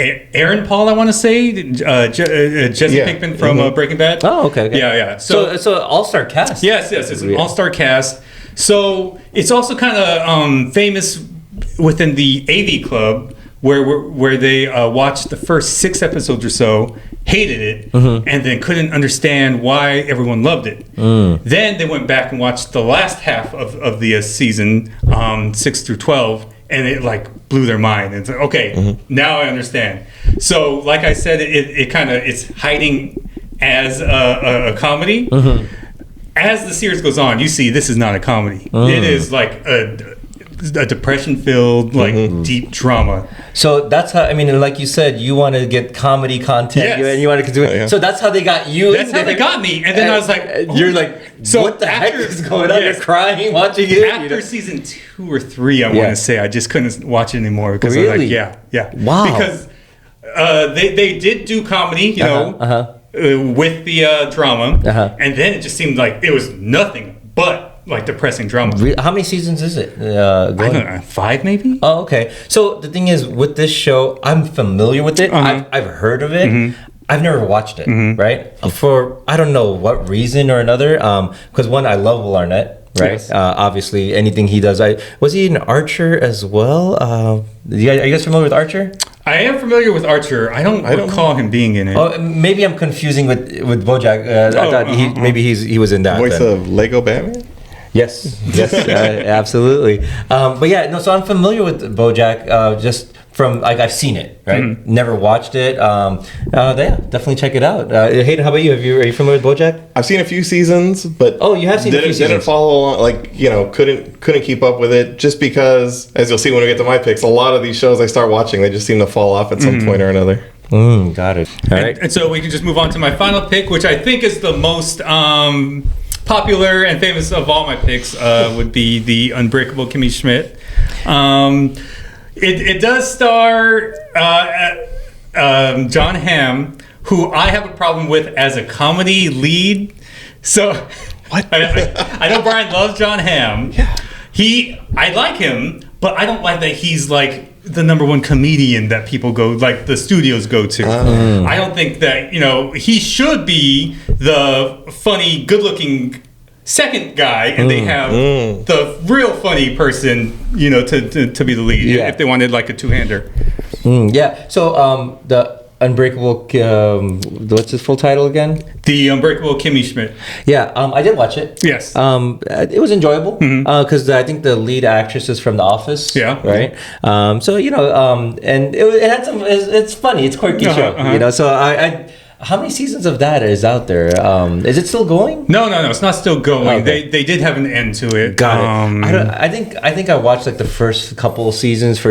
Aaron Paul, I want to say. Jesse Pinkman from Breaking Bad. Oh, okay. Yeah. So it's an all-star cast. Yes, it's an all-star cast. So it's also kind of famous within the AV Club, where they watched the first 6 episodes or so, hated it, and then couldn't understand why everyone loved it. Then they went back and watched the last half of the season, 6 through 12, and it like blew their mind. And it's like, okay, now I understand. So, like I said, it's hiding as a comedy. As the series goes on, you see this is not a comedy. It is like a depression-filled, like deep drama. So that's how. I mean, like you said, you want to get comedy content, and you want to do it. So that's how they got you. That's how they got me. And then I was like, "You're like, so what the heck is going on? You're crying watching it." After season 2 or 3, I want to say, I just couldn't watch it anymore because I was like, yeah, wow. Because they did do comedy, you know, with the drama, and then it just seemed like it was nothing but like depressing drama. How many seasons is it? I don't know, 5 maybe. Oh, okay. So the thing is, with this show, I'm familiar with it. I've heard of it. I've never watched it. Right? For I don't know what reason or another. Because one, I love Will Arnett. Right. Yes. Obviously, anything he does. Was he an Archer as well? Are you guys familiar with Archer? I am familiar with Archer. I don't recall him being in it. Oh, maybe I'm confusing with BoJack. I thought maybe he was in that. Voice of Lego Batman. Yes, absolutely. But yeah, no. So I'm familiar with BoJack, just from like I've seen it, right? Never watched it. Yeah, definitely check it out. Hayden, how about you? Are you familiar with BoJack? I've seen a few seasons, but you have seen a few seasons. Didn't follow along, like couldn't keep up with it, just because, as you'll see when we get to my picks, a lot of these shows I start watching, they just seem to fall off at some point or another. Got it. All right. And so we can just move on to my final pick, which I think is the most popular and famous of all my picks, would be the Unbreakable Kimmy Schmidt. It does star John Hamm, who I have a problem with as a comedy lead. So what? I know Brian loves John Hamm. Yeah. I like him, but I don't like that he's like the number one comedian that people go, like the studios go to. I don't think that, he should be the funny, good-looking second guy, and they have the real funny person, to be the lead, if they wanted like a two-hander. Yeah. So the Unbreakable, what's his full title again? The Unbreakable Kimmy Schmidt. Yeah, I did watch it. Yes. It was enjoyable because I think the lead actress is from The Office. Yeah. Right. So and it had some. It's funny. It's a quirky show. So I how many seasons of that is out there? Is it still going? No. It's not still going. Okay. They did have an end to it. Got it. I think I watched like the first couple of seasons.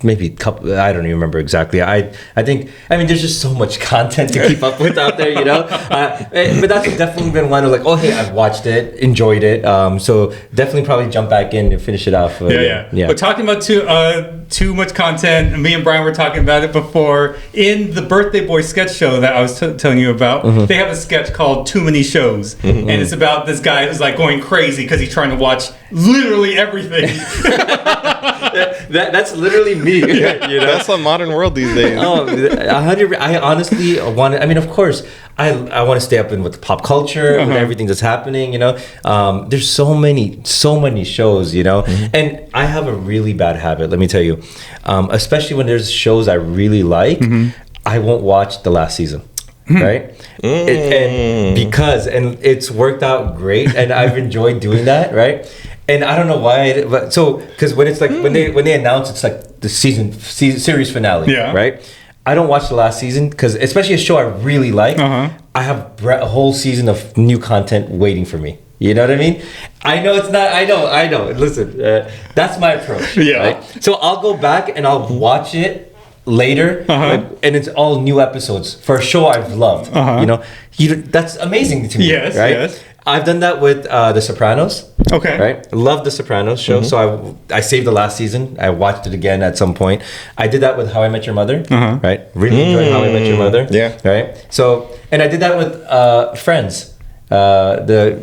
Maybe a couple. I don't even remember exactly. I think. I mean, there's just so much content to keep up with out there, But that's definitely been one of like, hey, I've watched it, enjoyed it. So definitely probably jump back in and finish it off. Yeah. But talking about too much content, me and Brian were talking about it before in the Birthday Boy sketch show that I was telling you about. They have a sketch called Too Many Shows, and it's about this guy who's like going crazy because he's trying to watch literally everything. That's literally me. That's the modern world these days. 100. I honestly want. I mean, of course, I want to stay up in with the pop culture, with everything that's happening. There's so many shows. And I have a really bad habit. Let me tell you, especially when there's shows I really like, I won't watch the last season. Right, and it's worked out great, and I've enjoyed doing that. Right. And I don't know why, because when it's like when they announce it's like the series finale, right? I don't watch the last season because especially a show I really like, I have a whole season of new content waiting for me. You know what I mean? I know it's not. I know. Listen, that's my approach. Yeah. Right? So I'll go back and I'll watch it later, and it's all new episodes for a show I've loved. That's amazing to me. Yes, right? Yes. I've done that with The Sopranos. Okay. Right? Love The Sopranos show. So I saved the last season. I watched it again at some point. I did that with How I Met Your Mother. Right? Really enjoyed How I Met Your Mother. Yeah. Right? So, and I did that with Friends. The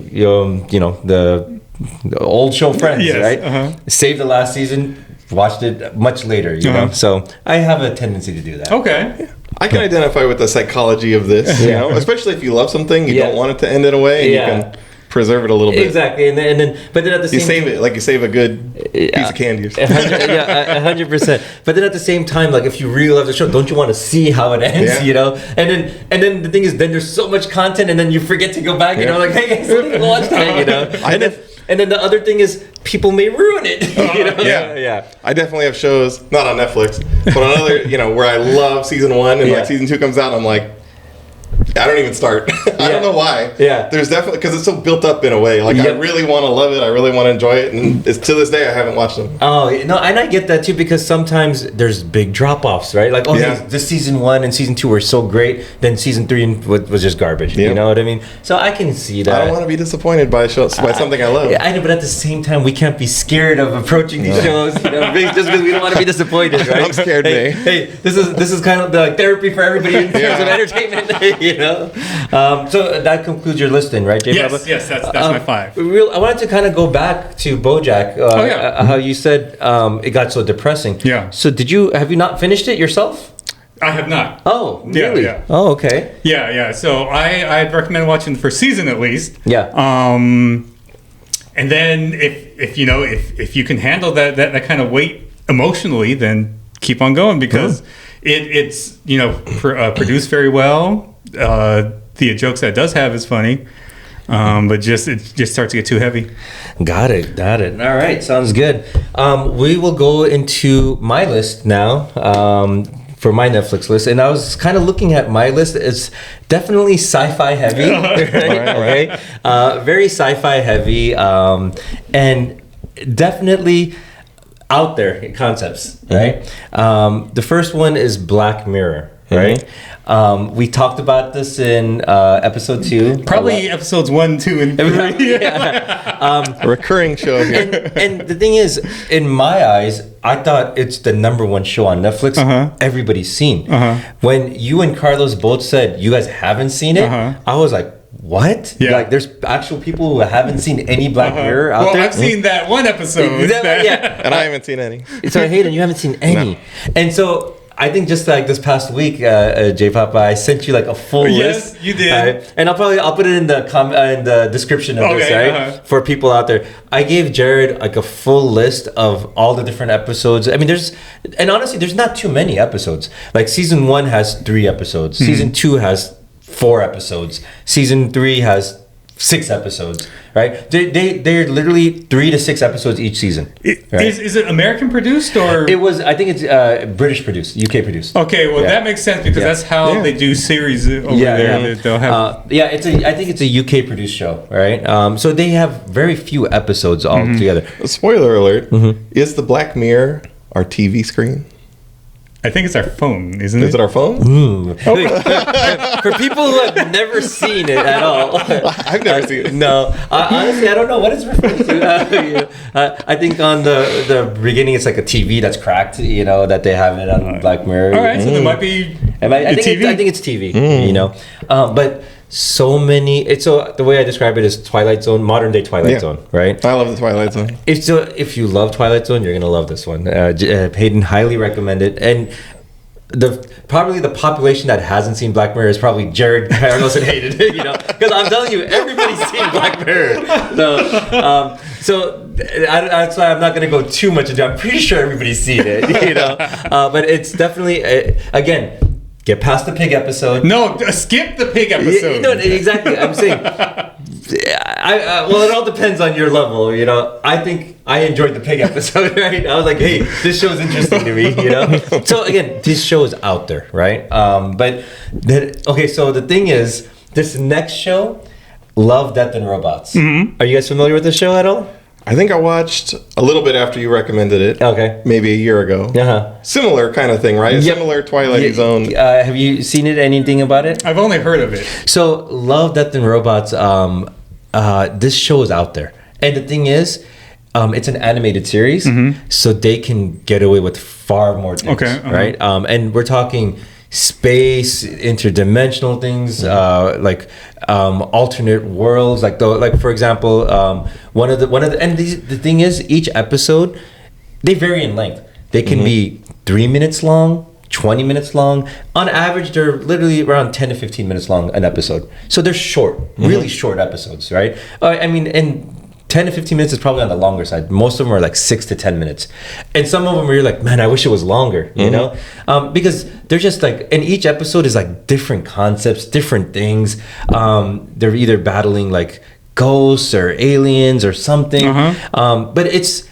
old show Friends, Yes, right? Saved the last season, watched it much later, you know. So I have a tendency to do that. Okay. I can identify with the psychology of this, you know, especially if you love something, you don't want it to end in a way, and you can preserve it a little bit. Exactly, and then, but then at the same you save it like you save a good piece of candy. Or something. 100%. But then at the same time, like if you really love the show, don't you want to see how it ends? Yeah. You know, and then the thing is, then there's so much content, and then you forget to go back. You know, like hey, guys, let's watch that. You know, and then the other thing is, people may ruin it. You know? Yeah. I definitely have shows, not on Netflix, but on other, you know, where I love season 1 and like season 2 comes out, and I'm like, I don't even start. I don't know why. Yeah. There's definitely, because it's so built up in a way. Like, I really want to love it. I really want to enjoy it. And it's, to this day, I haven't watched them. Oh, no, and I get that too, because sometimes there's big drop-offs, right? Like, this season 1 and season 2 were so great, then season 3 was just garbage. You know what I mean? So I can see that. I don't want to be disappointed by something I love. Yeah, I know, but at the same time, we can't be scared of approaching these shows, you know, just because we don't want to be disappointed, right? I'm scared, hey, this is kind of the therapy for everybody in terms of entertainment, you know? So that concludes your listing, right, Jay? Yes, that's my 5. I wanted to kind of go back to BoJack. How you said it got so depressing. Yeah. So have you not finished it yourself? I have not. Oh, really? Yeah. Oh, okay. Yeah. So I'd recommend watching the first season at least. Yeah. And then if you can handle that kind of weight emotionally, then keep on going, because it's produced very well. The jokes that it does have is funny, but it just starts to get too heavy. Got it. All right, sounds good. We will go into my list now. For my Netflix list, and I was kind of looking at my list. It's definitely sci-fi heavy, right? Okay, very sci-fi heavy, and definitely out there concepts, right? The first one is Black Mirror, right? We talked about this in episode 2. Probably episodes 1, 2, and 3. A recurring show here. And the thing is, in my eyes, I thought it's the #1 show on Netflix. Everybody's seen. When you and Carlos both said you guys haven't seen it, I was like, what? Yeah. Like, there's actual people who haven't seen any Black Mirror out there? Well, I've seen that one episode. And I haven't seen any. So, Hayden, you haven't seen any. No. And so, I think just like this past week, J-Papa, I sent you like a full list. Yes, you did. And I'll put it in the description of this, right? For people out there. I gave Jarrod like a full list of all the different episodes. I mean, honestly, there's not too many episodes. Like season 1 has 3 episodes. Season 2 has 4 episodes. Season 3 has 6 episodes, right? They're literally 3 to 6 episodes each season. Right? Is it American produced or? It was. I think it's British produced, UK produced. Okay, well that makes sense, because that's how they do series over there. They'll have. I think it's a UK produced show, right? So they have very few episodes all together. Spoiler alert: is the Black Mirror our TV screen? I think it's our phone, isn't it? Is it our phone? For people who have never seen it at all. I've never seen it. No. Honestly, I don't know what it's referring to. I think on the beginning, it's like a TV that's cracked, you know, that they have it on Black Mirror. All right, so there might be I think it's TV, you know. But so many. So the way I describe it is Twilight Zone, modern day Twilight Zone, right? I love the Twilight Zone. If you love Twilight Zone, you're gonna love this one. Hayden, highly recommend it. And probably the population that hasn't seen Black Mirror is probably Jarrod, Carlos, and Hayden. You know, because I'm telling you, everybody's seen Black Mirror. So that's why I'm not gonna go too much into it. I'm pretty sure everybody's seen it. You know, but it's definitely again. Get past the pig episode. No, skip the pig episode. No, exactly. I'm saying, well, it all depends on your level. You know, I think I enjoyed the pig episode. Right? I was like, hey, this show's interesting to me. You know. So again, this show is out there, right? So the thing is, this next show, Love, Death, and Robots. Are you guys familiar with this show at all? I think I watched a little bit after you recommended it. Okay. Maybe a year ago. Similar kind of thing, right? Similar Twilight Zone. Have you seen it? Anything about it? I've only heard of it. So, Love, Death, and Robots. this show is out there. And the thing is, it's an animated series, so they can get away with far more things, right? And we're talking space, interdimensional things, like alternate worlds, like for example, one of the and the thing is, each episode they vary in length. They can be 3 minutes long, 20 minutes long. On average, they're literally around 10 to 15 minutes long an episode. So they're short, really short episodes, right? I mean, and 10 to 15 minutes is probably on the longer side. Most of them are like 6 to 10 minutes. And some of them are you're like, man, I wish it was longer, you know? Because they're just like, and each episode is like different concepts, different things. They're either battling like ghosts or aliens or something. But it's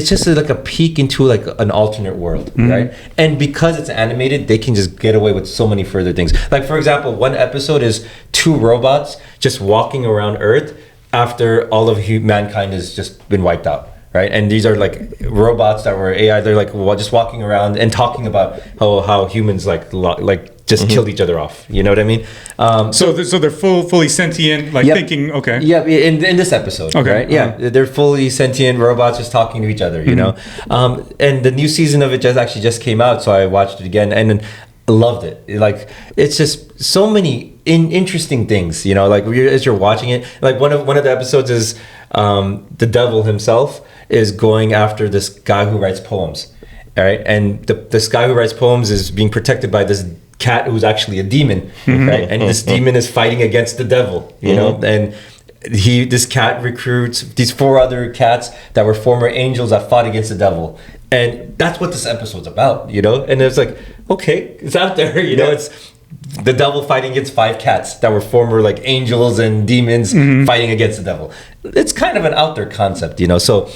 just like a peek into like an alternate world, right? And because it's animated, they can just get away with so many further things. Like, for example, one episode is 2 robots just walking around Earth after all of mankind has just been wiped out, right? And these are like robots that were AI. They're like just walking around and talking about how humans like just killed each other off. You know what I mean? So they're fully sentient, like thinking. Okay. Yeah. In this episode. Okay. Right? Yeah. They're fully sentient robots just talking to each other. You know. And the new season of it just came out, so I watched it again and loved it. Like, it's just so many interesting things. You know, like as you're watching it, like one of the episodes is the devil himself is going after this guy who writes poems. All right, and this guy who writes poems is being protected by this cat who's actually a demon, right? And this demon is fighting against the devil, you know, and this cat recruits these 4 other cats that were former angels that fought against the devil, and that's what this episode's about, you know. And it's like, okay, it's out there, you know. It's the devil fighting against 5 cats that were former like angels and demons fighting against the devil. It's kind of an out there concept, you know. So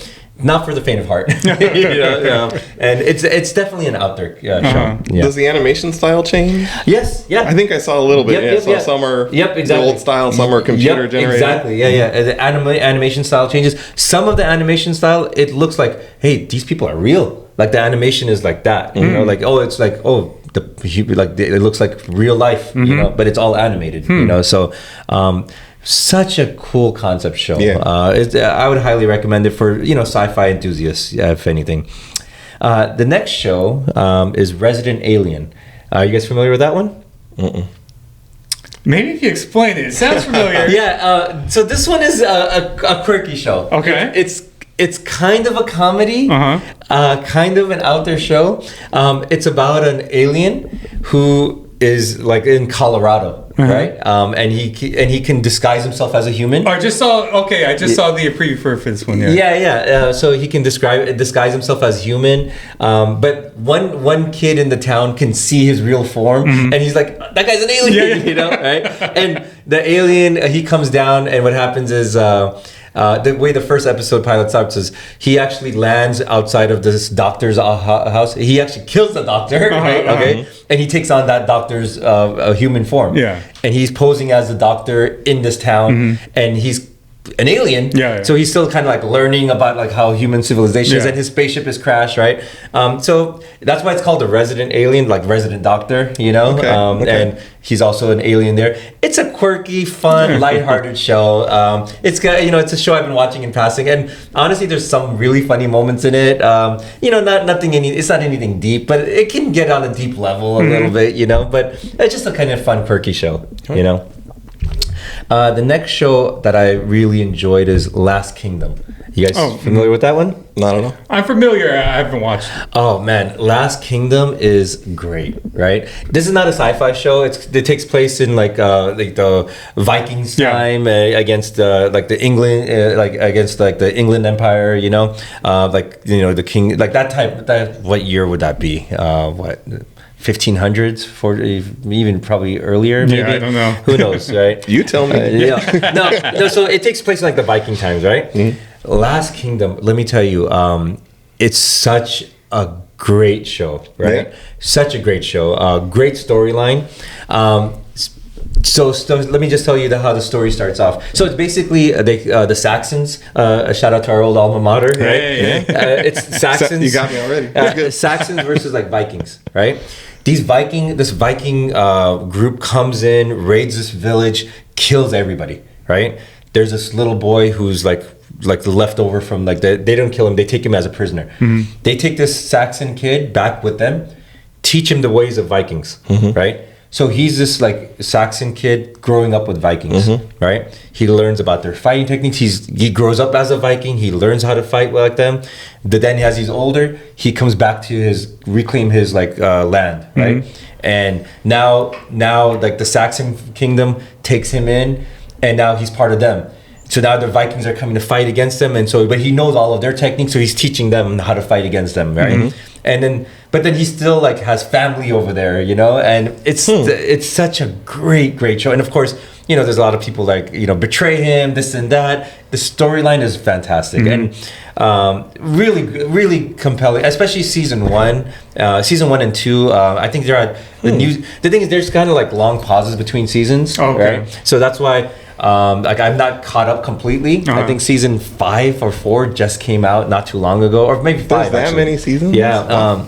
not for the faint of heart, you know, and it's definitely an out there show. Yeah. Does the animation style change? Yes, yeah. I think I saw a little bit. Some are exactly. the old style, some are computer generated. Exactly, yeah. The animation style changes. Some of the animation style, it looks like, hey, these people are real. Like the animation is like that, you know, like it's like it looks like real life, you know, but it's all animated, you know. So. Such a cool concept show. I would highly recommend it for, you know, sci-fi enthusiasts, if anything. The next show is Resident Alien. Are you guys familiar with that one? Maybe if you explain it. It sounds familiar. So this one is a quirky show. Okay. It's kind of a comedy, kind of an out there show. It's about an alien who is like in Colorado, right? And he can disguise himself as a human. I just saw the preview for this one. So he can disguise himself as human, but one kid in the town can see his real form, and he's like, that guy's an alien, you know, right? And the alien, he comes down, and what happens is the way the first episode pilot starts is he actually lands outside of this doctor's house. He actually kills the doctor, right? Okay, and he takes on that doctor's human form. And he's posing as the doctor in this town, and he's an alien. So he's still kind of like learning about like how human civilization is, and his spaceship is crashed, right? So that's why it's called the Resident Alien, like resident doctor, you know. And he's also an alien there. It's a quirky, fun, lighthearted show. It's got, you know, it's a show I've been watching in passing, and honestly, there's some really funny moments in it. You know, it's not anything deep, but it can get on a deep level a little bit, you know. But it's just a kind of fun, quirky show, you know. The next show that I really enjoyed is Last Kingdom. You guys familiar with that one? Not at all. I'm familiar. I haven't watched. Oh man, Last Kingdom is great, right? This is not a sci-fi show. It takes place in like the Vikings time against like the England, against like the England Empire. You know, like, you know, the king, like that type. What year would that be? 1500s, 40, even probably earlier. Maybe. I don't know. Who knows, right? You tell me. No. So it takes place in like the Viking times, right? Last Kingdom. Let me tell you, it's such a great show, right? Such a great show. Great storyline. So let me just tell you how the story starts off. So it's basically the Saxons. A shout out to our old alma mater, right? It's Saxons. You got me already. Saxons versus like Vikings, right? This Viking group comes in, raids this village, kills everybody. right? There's this little boy who's like the leftover from like they don't kill him, they take him as a prisoner. They take this Saxon kid back with them, teach him the ways of Vikings, right? So he's this like Saxon kid growing up with Vikings, right? He learns about their fighting techniques. He grows up as a Viking. He learns how to fight like them. But then as he's older, he comes back to reclaim his like land, right? And now like the Saxon kingdom takes him in, and now he's part of them. So now the Vikings are coming to fight against them, and so but he knows all of their techniques, so he's teaching them how to fight against them, right? And then, but then he still like has family over there, you know, and it's such a great show. And of course, you know, there's a lot of people like, you know, betray him, this and that. The storyline is fantastic and really compelling, especially season 1 and 2. I think they're at the news. The thing is, there's kind of like long pauses between seasons, right? So that's why. Like I'm not caught up completely. I think season 5 or 4 just came out not too long ago, or maybe 5. There's that many seasons? Yeah,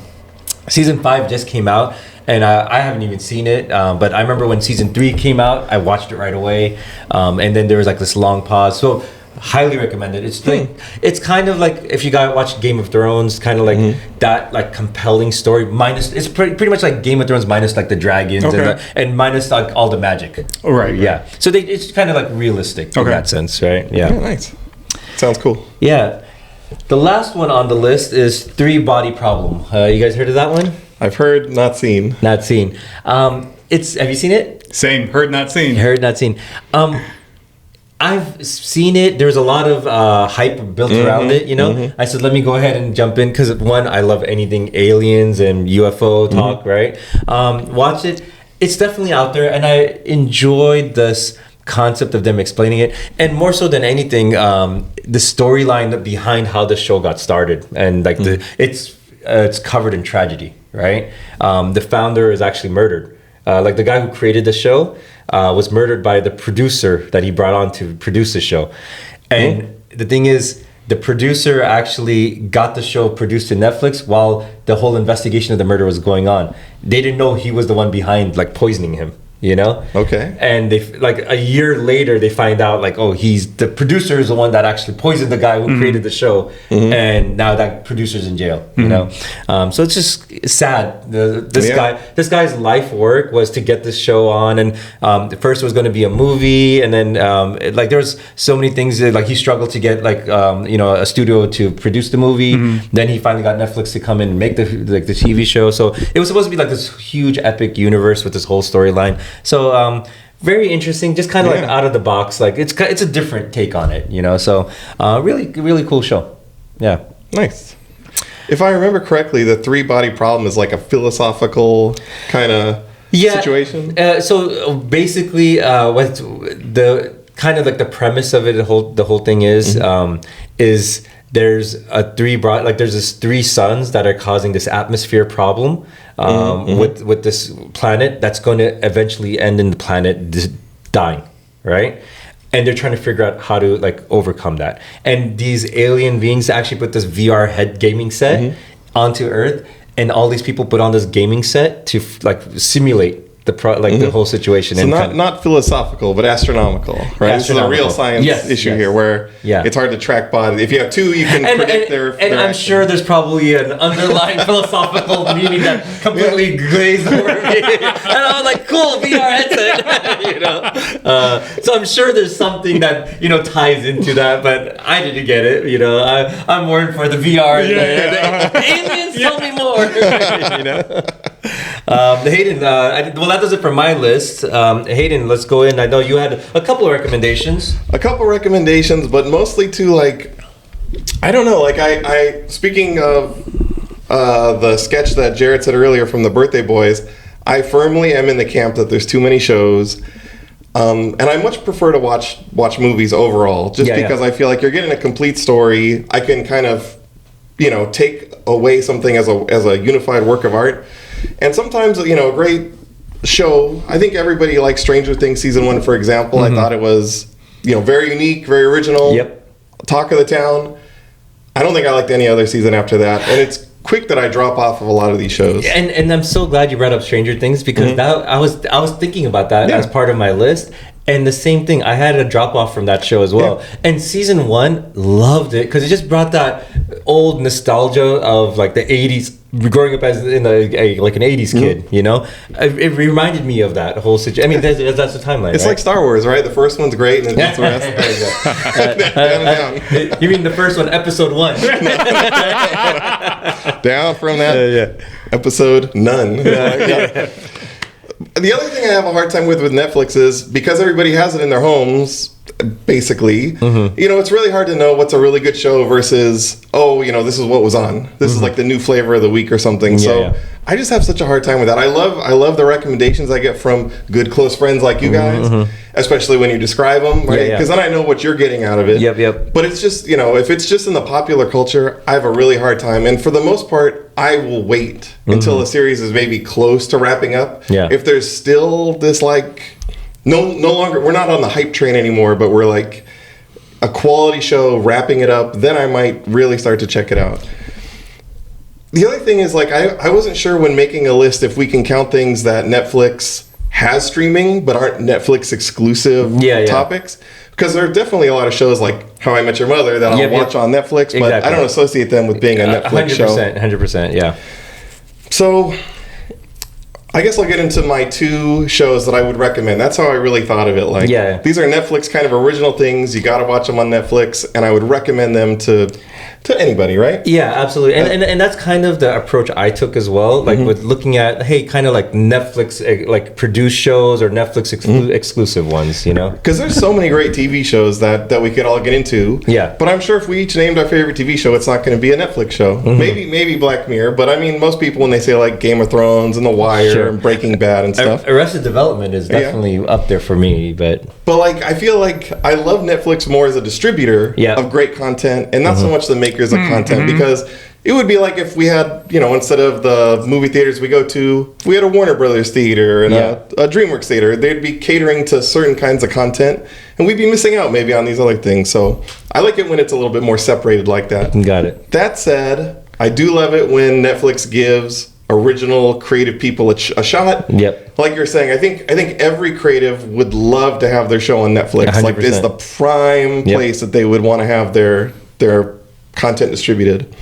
season 5 just came out, and I haven't even seen it. But I remember when season 3 came out, I watched it right away, and then there was like this long pause. So highly recommend it. It's like it's kind of like if you guys watch Game of Thrones, kind of like that like compelling story. Minus it's pretty much like Game of Thrones minus like the dragons and minus like all the magic. Oh, right. Yeah. So it's kind of like realistic in that sense, right? Yeah. Nice. Sounds cool. Yeah. The last one on the list is 3 Body Problem. You guys heard of that one? I've heard, not seen. Not seen. Have you seen it? Same. Heard, not seen. Heard, not seen. I've seen it. There's a lot of hype built around it, you know? I said, let me go ahead and jump in because, one, I love anything aliens and UFO talk, right? Watch it. It's definitely out there, and I enjoyed this concept of them explaining it. And more so than anything, the storyline behind how the show got started. And like it's covered in tragedy, right? The founder is actually murdered. Like the guy who created the show was murdered by the producer that he brought on to produce the show. And the thing is, the producer actually got the show produced to Netflix while the whole investigation of the murder was going on. They didn't know he was the one behind like poisoning him, you know? Okay. And they like a year later they find out like, oh, he's the producer is the one that actually poisoned the guy who created the show, and now that producer's in jail, you know? So it's just sad. This guy's life work was to get this show on, and first it was going to be a movie, and then like there was so many things that, like he struggled to get like you know, a studio to produce the movie. Then he finally got Netflix to come in and make the TV show. So it was supposed to be like this huge epic universe with this whole storyline. So very interesting, just kind of like out of the box. Like it's a different take on it, you know. So really cool show. Yeah, nice. If I remember correctly, the 3 Body Problem is like a philosophical kind of situation. So basically, what the kind of like the premise of it, the whole thing is there's there's this 3 suns that are causing this atmosphere problem with this planet that's going to eventually end in the planet dying, right? And they're trying to figure out how to like overcome that. And these alien beings actually put this VR head gaming set onto Earth, and all these people put on this gaming set to like simulate the whole situation. So not philosophical, but astronomical, right? This is a real science issue here where it's hard to track bodies. If you have 2, you can predict their And I'm sure there's probably an underlying philosophical meaning that completely glazed over me. And I was like, cool, VR headset. You know? So I'm sure there's something that, you know, ties into that, but I didn't get it. You know, I'm more for the VR. Aliens, tell me more. You know? Hayden, that does it for my list. Hayden, let's go in. I know you had a couple of recommendations. But mostly to like, I don't know, like I speaking of the sketch that Jarrod said earlier from the Birthday Boys, I firmly am in the camp that there's too many shows. And I much prefer to watch movies overall, just because I feel like you're getting a complete story. I can kind of, you know, take away something as a unified work of art. And sometimes, you know, a great show, I think everybody likes Stranger Things season 1, for example. I thought it was, you know, very unique, very original. Talk of the town. I don't think I liked any other season after that. And it's quick that I drop off of a lot of these shows. And I'm so glad you brought up Stranger Things, because I was thinking about that as part of my list. And the same thing, I had a drop off from that show as well. Yeah. And season 1, loved it because it just brought that old nostalgia of like the 80s, growing up as in like an 80s kid, you know? It reminded me of that whole situation. I mean, that's the timeline. It's right? like Star Wars, right? The first one's great, and then it's the rest. Down. You mean the first one, episode 1? Down from that episode, none. The other thing I have a hard time with Netflix is because everybody has it in their homes, basically, you know, it's really hard to know what's a really good show versus, oh, you know, this is what was on. This is like the new flavor of the week or something. So I just have such a hard time with that. I love the recommendations I get from good close friends like you guys, especially when you describe them, right? Because then I know what you're getting out of it. Yep. But it's just, you know, if it's just in the popular culture, I have a really hard time. And for the most part, I will wait until the series is maybe close to wrapping up. Yeah. If there's still this like, no longer, we're not on the hype train anymore, but we're like a quality show wrapping it up, then I might really start to check it out. The other thing is like, I wasn't sure when making a list if we can count things that Netflix has streaming but aren't Netflix exclusive topics. Because there are definitely a lot of shows like How I Met Your Mother that I'll watch on Netflix, but I don't associate them with being a Netflix show. 100%, yeah. So I guess I'll get into my 2 shows that I would recommend. That's how I really thought of it. Like, these are Netflix kind of original things. You got to watch them on Netflix, and I would recommend them to anybody, right? Yeah, absolutely. And that's kind of the approach I took as well. Like with looking at, hey, kind of like Netflix, like produced shows or Netflix exclusive ones, you know? Because there's so many great TV shows that we could all get into. Yeah. But I'm sure if we each named our favorite TV show, it's not going to be a Netflix show. Maybe Black Mirror. But I mean, most people when they say like Game of Thrones and The Wire and Breaking Bad and stuff. Arrested Development is definitely up there for me, but like I feel like I love Netflix more as a distributor of great content and not so much the makers of content because it would be like if we had, you know, instead of the movie theaters we go to, we had a Warner Brothers theater and a DreamWorks theater. They'd be catering to certain kinds of content and we'd be missing out maybe on these other things. So I like it when it's a little bit more separated like that. Got it. That said, I do love it when Netflix gives original creative people a shot. Yep. Like you're saying, I think every creative would love to have their show on Netflix. 100%. Like it's the prime place that they would want to have their content distributed.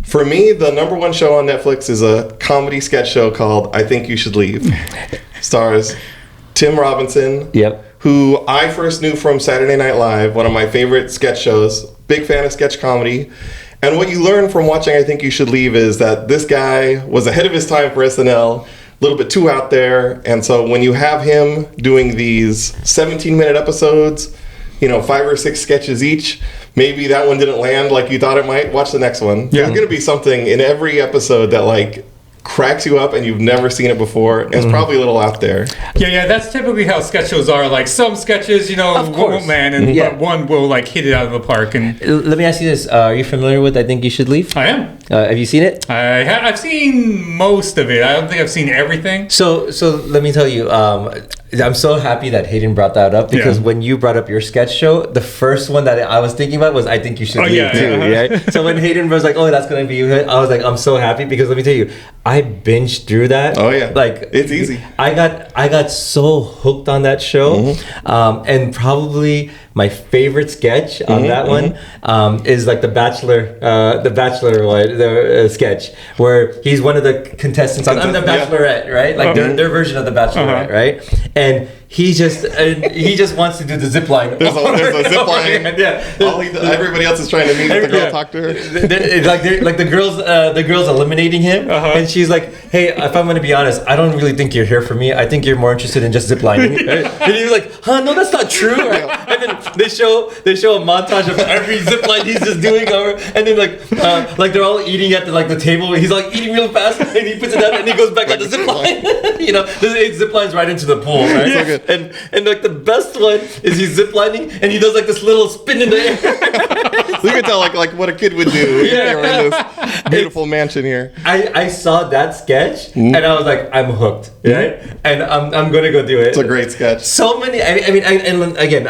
For me, the number 1 show on Netflix is a comedy sketch show called I Think You Should Leave. Stars Tim Robinson, who I first knew from Saturday Night Live, one of my favorite sketch shows. Big fan of sketch comedy. And what you learn from watching I Think You Should Leave is that this guy was ahead of his time for SNL, a little bit too out there. And so when you have him doing these 17-minute episodes, you know, 5 or 6 sketches each, maybe that one didn't land like you thought it might. Watch the next one. There's going to be something in every episode that like cracks you up and you've never seen it before. It's probably a little out there. Yeah, that's typically how sketch shows are. Like some sketches, you know, won't land, and but one will like hit it out of the park. And let me ask you this: are you familiar with I Think You Should Leave? I am. Have you seen it? I've seen most of it. I don't think I've seen everything. So let me tell you, I'm so happy that Hayden brought that up because when you brought up your sketch show, the first one that I was thinking about was I Think You Should Leave too. Right? So when Hayden was like, "Oh, that's gonna be you," I was like, "I'm so happy," because let me tell you, I binged through that. Oh yeah, like it's easy. I got so hooked on that show, and probably my favorite sketch on that one is like the Bachelor sketch where he's one of the contestants on The Bachelorette, right? Like their version of The Bachelorette, right? And he just wants to do the zip line. There's a zip line. Everybody else is trying to meet the girl, talk to her. Like the girl's eliminating him, and she's like, "Hey, if I'm gonna be honest, I don't really think you're here for me. I think you're more interested in just zip lining." Right? And he's like, "Huh? No, that's not true." Right? And then they show a montage of every zip line he's just doing over, and then like they're all eating at the table. He's like eating real fast, and he puts it down, and he goes back on the zip line. You know, there's 8 zip lines right into the pool, right? So good. And like the best one is he's ziplining and he does like this little spin in the air. You can tell like what a kid would do if they were in this beautiful mansion here. I saw that sketch and I was like, I'm hooked, right? And I'm gonna go do it. It's a great sketch. So many. I mean, and again,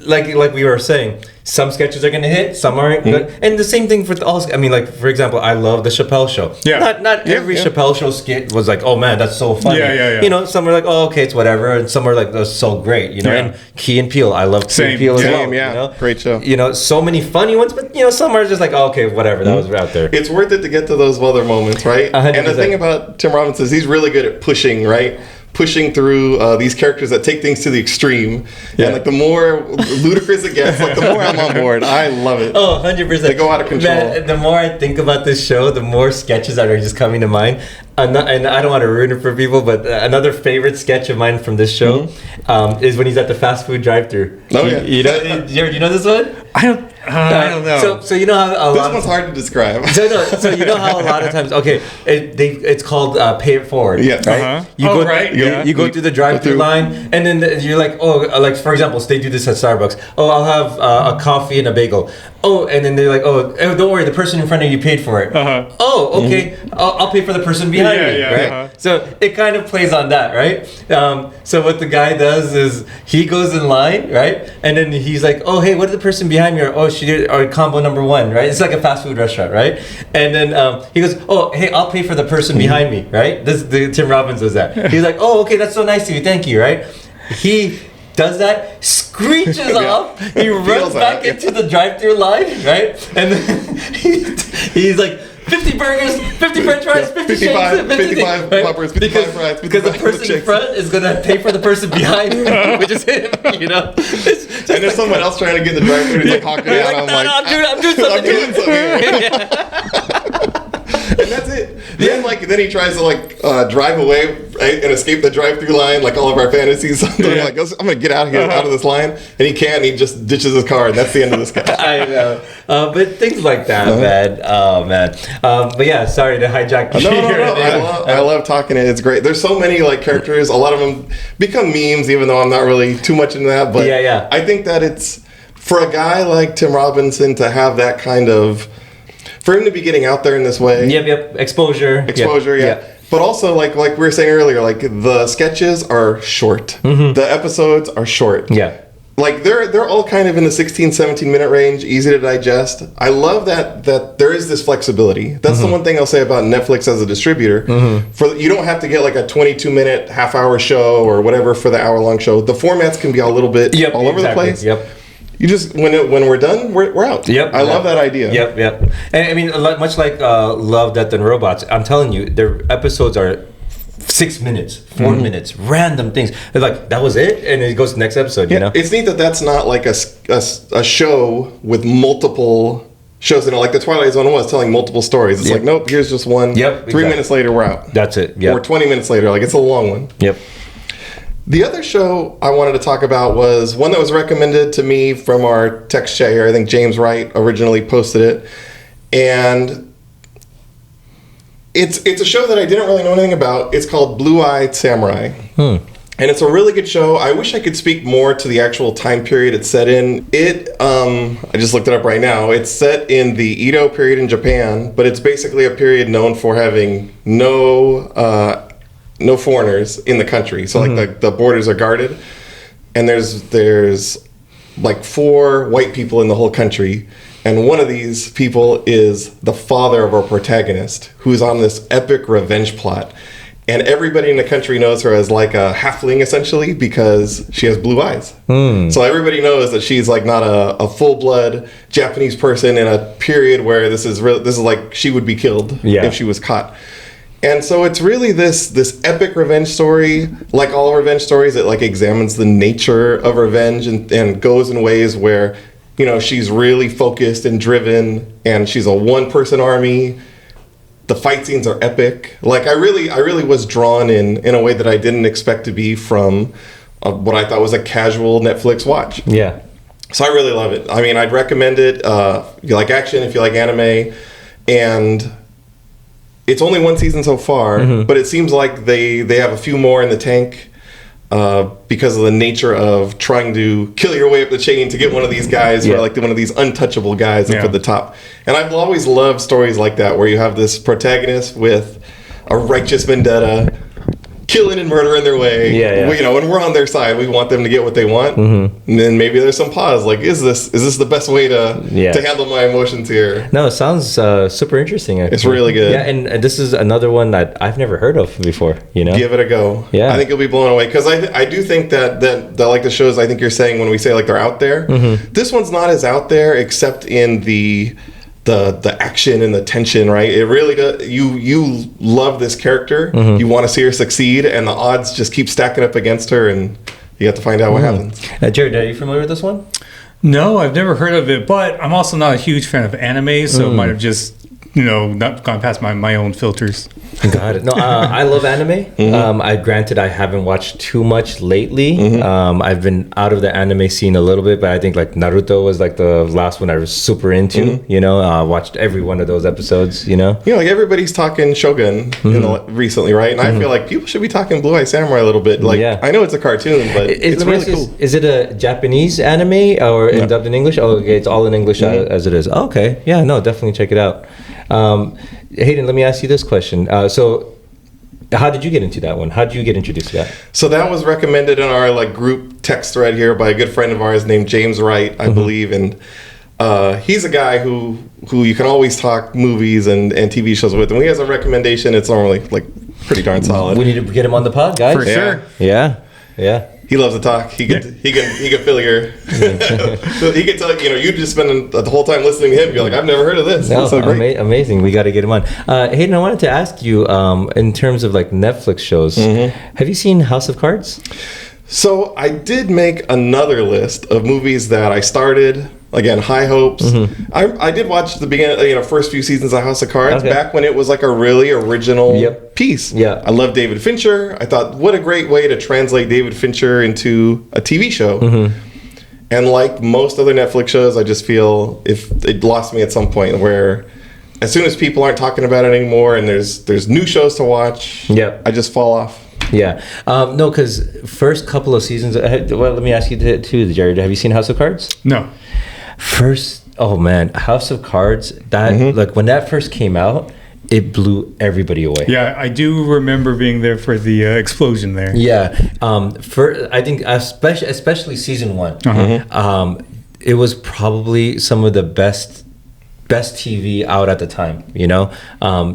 like we were saying, some sketches are gonna hit, some aren't. And the same thing for all. I mean, like for example, I love the Chappelle Show. Yeah. Not every Chappelle Show skit was like, oh man, that's so funny. Yeah. You know, some are like, oh okay, it's whatever, and some are like, that's so great. You know, and Key and Peele, I love Key and Peele as well. Yeah, you know? great show. You know, so many funny ones, but you know, some are just like, oh, okay, whatever, that was out there. It's worth it to get to those other moments, right? 100%. And the thing about Tim Robbins is he's really good at pushing, right? Pushing through these characters that take things to the extreme. Yeah. And like the more ludicrous it gets, like the more I'm on board. I love it. Oh, 100%. They go out of control. Man, the more I think about this show, the more sketches that are just coming to mind. And I don't want to ruin it for people, but another favorite sketch of mine from this show is when he's at the fast food drive-thru. Oh, yeah. You know, Jarrod, you know this one? I don't know. So you know how This one's hard to describe. So you know how a lot of times, okay, it's called pay it forward. Yeah. Right. Uh-huh. You go through the drive-through line, and then you're like, oh, like for example, they do this at Starbucks. Oh, I'll have a coffee and a bagel. Oh, and then they're like, oh, don't worry, the person in front of you paid for it. Uh-huh. Oh, okay, I'll pay for the person behind me, right? Uh-huh. So it kind of plays on that, right? So what the guy does is he goes in line, right? And then he's like, oh, hey, what did the person behind me? Or she did, or combo number one, right? It's like a fast food restaurant, right? And then he goes, oh, hey, I'll pay for the person behind me, right? Tim Robbins does that. He's like, oh, okay, that's so nice of you, thank you, right? He does that, screeches off, he runs back into the drive-thru line, right? And then he's like, 50 burgers, 50 french fries, 50 shakes, 55 poppers, 55 fries, 55 because the person in front is going to pay for the person behind him, which is him, you know? And there's someone else trying to get the drive-thru, he's like honking it out. I'm doing something here. And that's it. Then he tries to drive away, right, and escape the drive-through line, like all of our fantasies. Like, I'm gonna get out of here, out of this line, and he can't. And he just ditches his car, and that's the end of this guy. I know, but things like that, man. Oh man. But yeah, sorry to hijack. No. I love talking it. It's great. There's so many characters. A lot of them become memes, even though I'm not really too much into that. But yeah. I think that it's for a guy like Tim Robinson to have that kind of. For him to be getting out there in this way. Yep. Exposure, yeah. But also, like we were saying earlier, like the sketches are short. Mm-hmm. The episodes are short. Yeah. Like they're all kind of in the 16, 17 minute range, easy to digest. I love that there is this flexibility. That's the one thing I'll say about Netflix as a distributor. Mm-hmm. You don't have to get like a 22-minute, half-hour show or whatever for the hour-long show. The formats can be a little bit all over the place. Yep. You just when we're done, we're out. Yep. I love that idea. Yep. And I mean, much like Love, Death, and Robots, I'm telling you, their episodes are 6 minutes, 4 minutes, random things. They're like, that was it, and it goes to the next episode. You know, it's neat that that's not like a show with multiple shows in it. Like the Twilight Zone was telling multiple stories. It's like, nope, here's just one. Yep. 3 minutes later, we're out. That's it. Yep. Or 20 minutes later, like it's a long one. Yep. The other show I wanted to talk about was one that was recommended to me from our text chat here. I think James Wright originally posted it. And it's a show that I didn't really know anything about. It's called Blue-Eyed Samurai. And it's a really good show. I wish I could speak more to the actual time period it's set in. I just looked it up right now. It's set in the Edo period in Japan, but it's basically a period known for having no foreigners in the country. So like the borders are guarded, and there's like 4 white people in the whole country, and one of these people is the father of our protagonist, who's on this epic revenge plot. And everybody in the country knows her as like a halfling, essentially, because she has blue eyes. So everybody knows that she's like not a full-blood Japanese person in a period where this is like she would be killed if she was caught. And so it's really this epic revenge story. Like all revenge stories, it like examines the nature of revenge and goes in ways where, you know, she's really focused and driven, and she's a one-person army. The fight scenes are epic. Like I really was drawn in a way that I didn't expect to be from what I thought was a casual Netflix watch. Yeah. So I really love it. I mean, I'd recommend it if you like action, if you like anime, and it's only 1 season so far, but it seems like they have a few more in the tank because of the nature of trying to kill your way up the chain to get one of these guys, or like one of these untouchable guys up at the top. And I've always loved stories like that, where you have this protagonist with a righteous vendetta, killing and murdering their way. Yeah. We, when we're on their side, we want them to get what they want. And then maybe there's some pause. Like, is this the best way to handle my emotions here? No, it sounds super interesting. Actually. It's really good. Yeah, and this is another one that I've never heard of before. Give it a go. Yeah, I think you'll be blown away because I do think that like the shows I think you're saying when we say like they're out there. This one's not as out there except in the action and the tension, right? It really does. You love this character. You want to see her succeed, and the odds just keep stacking up against her, and you have to find out what happens. Jarrod, are you familiar with this one? No, I've never heard of it, but I'm also not a huge fan of anime, so it might have just not gone past my own filters. Got it. No, I love anime. I haven't watched too much lately. I've been out of the anime scene a little bit, but I think like Naruto was like the last one I was super into. Watched every one of those episodes. Like everybody's talking Shogun recently, right? And I feel like people should be talking Blue Eye Samurai a little bit. Like I know it's a cartoon, but it's really cool. Is it a Japanese anime or dubbed in English? Oh, okay, it's all in English as it is. Oh, okay, yeah, no, definitely check it out. Hayden, let me ask you this question. So how did you get into that one? How did you get introduced to that? So that was recommended in our like group text thread here by a good friend of ours named James Wright, I believe. And he's a guy who you can always talk movies and TV shows with. And when he has a recommendation, it's normally like pretty darn solid. We need to get him on the pod, guys. For sure. Yeah. He loves to talk. He can fill your. So he can tell you just spend the whole time listening to him. You're like, I've never heard of this. No, That's so great. Amazing. We got to get him on. Hayden, I wanted to ask you, in terms of like Netflix shows, have you seen House of Cards? So I did make another list of movies that I started. Again, high hopes. I did watch the beginning, first few seasons of House of Cards back when it was like a really original piece. Yeah, I love David Fincher. I thought, what a great way to translate David Fincher into a TV show. And like most other Netflix shows, I just feel if it lost me at some point where, as soon as people aren't talking about it anymore, and there's new shows to watch, I just fall off. Yeah. No, because first couple of seasons. Well, let me ask you too, Jarrod. Have you seen House of Cards? No. Oh man, House of Cards, that like when that first came out, it blew everybody away. Yeah, I do remember being there for the explosion there. Yeah. I think especially season 1. It was probably some of the best TV out at the time,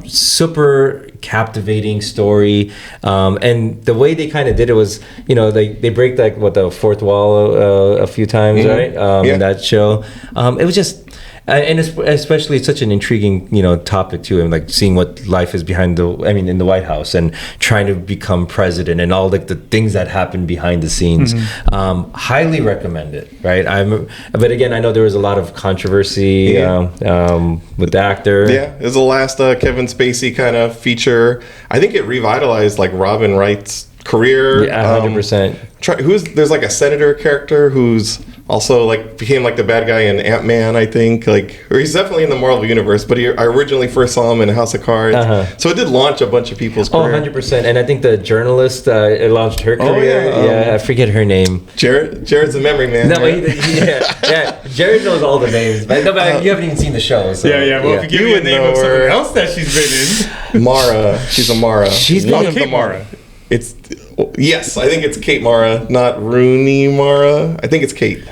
super captivating story. And the way they kind of did it was, they break the fourth wall a few times, right? In that show. It was just, and especially it's such an intriguing, topic too, and like seeing what life is in the White House and trying to become president and all like the things that happen behind the scenes. Highly recommend it, right? But again, I know there was a lot of controversy with the actor. Yeah, it was the last Kevin Spacey kind of feature. I think it revitalized like Robin Wright's career. Yeah, 100%. There's like a senator character who's also like became like the bad guy in Ant-Man, I think, or he's definitely in the Marvel universe, but I originally first saw him in House of Cards. So it did launch a bunch of people's career. 100%. And I think the journalist, it launched her career. I forget her name. Jared's a memory man. No, right? Jarrod knows all the names, but you haven't even seen the show. So, well, if you give me a name of someone else that she's been in. Mara. She's a Mara. She's one of the Mara. Yes, I think it's Kate Mara, not Rooney Mara. I think it's Kate.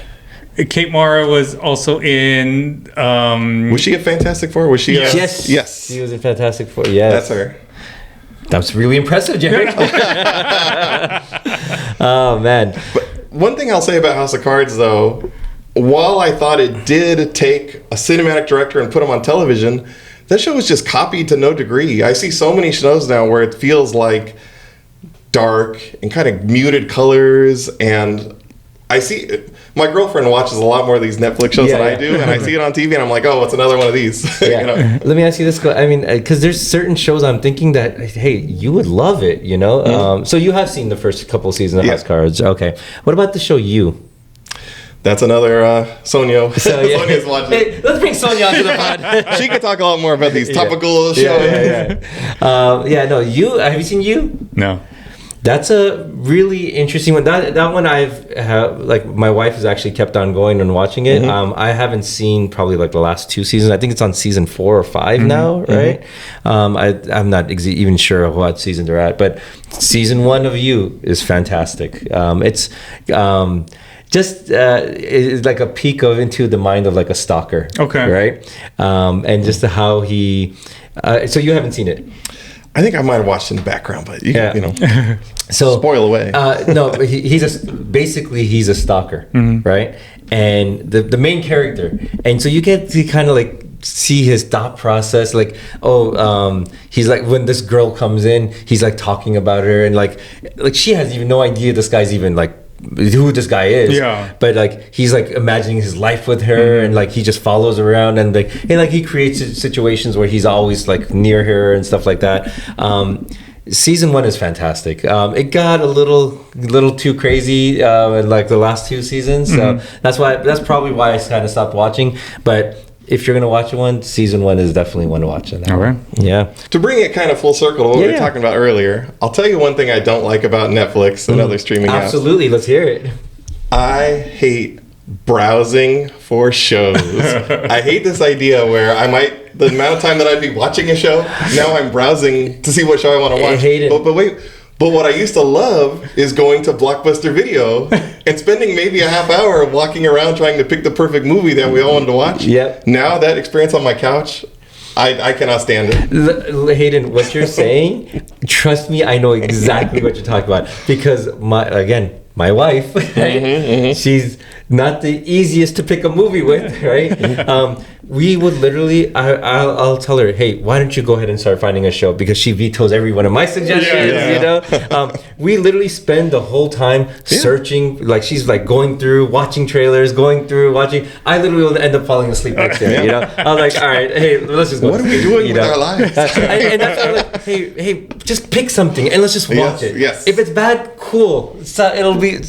Kate Mara was also in. Was she a Fantastic Four? Was she? Yes. Yes. She was in Fantastic Four. Yes. That's her. That's really impressive, Jarrod. Oh man. But one thing I'll say about House of Cards, though, while I thought it did take a cinematic director and put him on television, that show was just copied to no degree. I see so many shows now where it feels like dark and kind of muted colors, and I see my girlfriend watches a lot more of these Netflix shows than I do, and I see it on TV and I'm like, oh, it's another one of these. Let me ask you this, because there's certain shows I'm thinking that, hey, you would love it, so you have seen the first couple of seasons of House of Cards. Okay, what about the show You? That's another Sonia. Sonia's watching. Hey, let's bring Sonia onto the pod. She could talk a lot more about these topical shows. No, You, have you seen You? No. That's a really interesting one. That one like my wife has actually kept on going and watching it. I haven't seen probably like the last 2 seasons. I think it's on season 4 or 5 now, right? I'm not even sure of what season they're at, but season 1 of You is fantastic. It's like a peek into the mind of like a stalker. Okay. Right? And just how he. So you haven't seen it. I think I might have watched in the background, but you know, so spoil away. No, he's a stalker, right? And the main character, and so you get to kind of like see his thought process, like he's like, when this girl comes in, he's like talking about her, and like she has even no idea this guy's even like who this guy is, but like he's like imagining his life with her, and like he just follows around, and like he creates situations where he's always like near her and stuff like that. Season 1 is fantastic. It got a little too crazy in like the last 2 seasons, so that's probably why I kind of stopped watching. But if you're gonna watch season 1 is definitely one to watch. All right. Yeah. To bring it kind of full circle to what we were talking about earlier, I'll tell you one thing I don't like about Netflix and other streaming apps. Absolutely, let's hear it. I hate browsing for shows. I hate this idea where the amount of time that I'd be watching a show, now I'm browsing to see what show I want to watch. I hate it. But wait. But what I used to love is going to Blockbuster Video and spending maybe a half hour walking around trying to pick the perfect movie that we all wanted to watch. Yep. Now that experience on my couch, I cannot stand it. Hayden, what you're saying, trust me, I know exactly what you're talking about. Because my wife, right? She's not the easiest to pick a movie with, right? We would literally, I'll tell her, hey, why don't you go ahead and start finding a show? Because she vetoes every one of my suggestions, you know? We literally spend the whole time searching, like she's like going through, watching trailers, watching. I literally will end up falling asleep next to her, you know? I was like, all right, hey, let's just go. What are we doing with our lives? And that's why I'm like, hey, just pick something and let's just watch it. Yes. If it's bad, cool. It'll be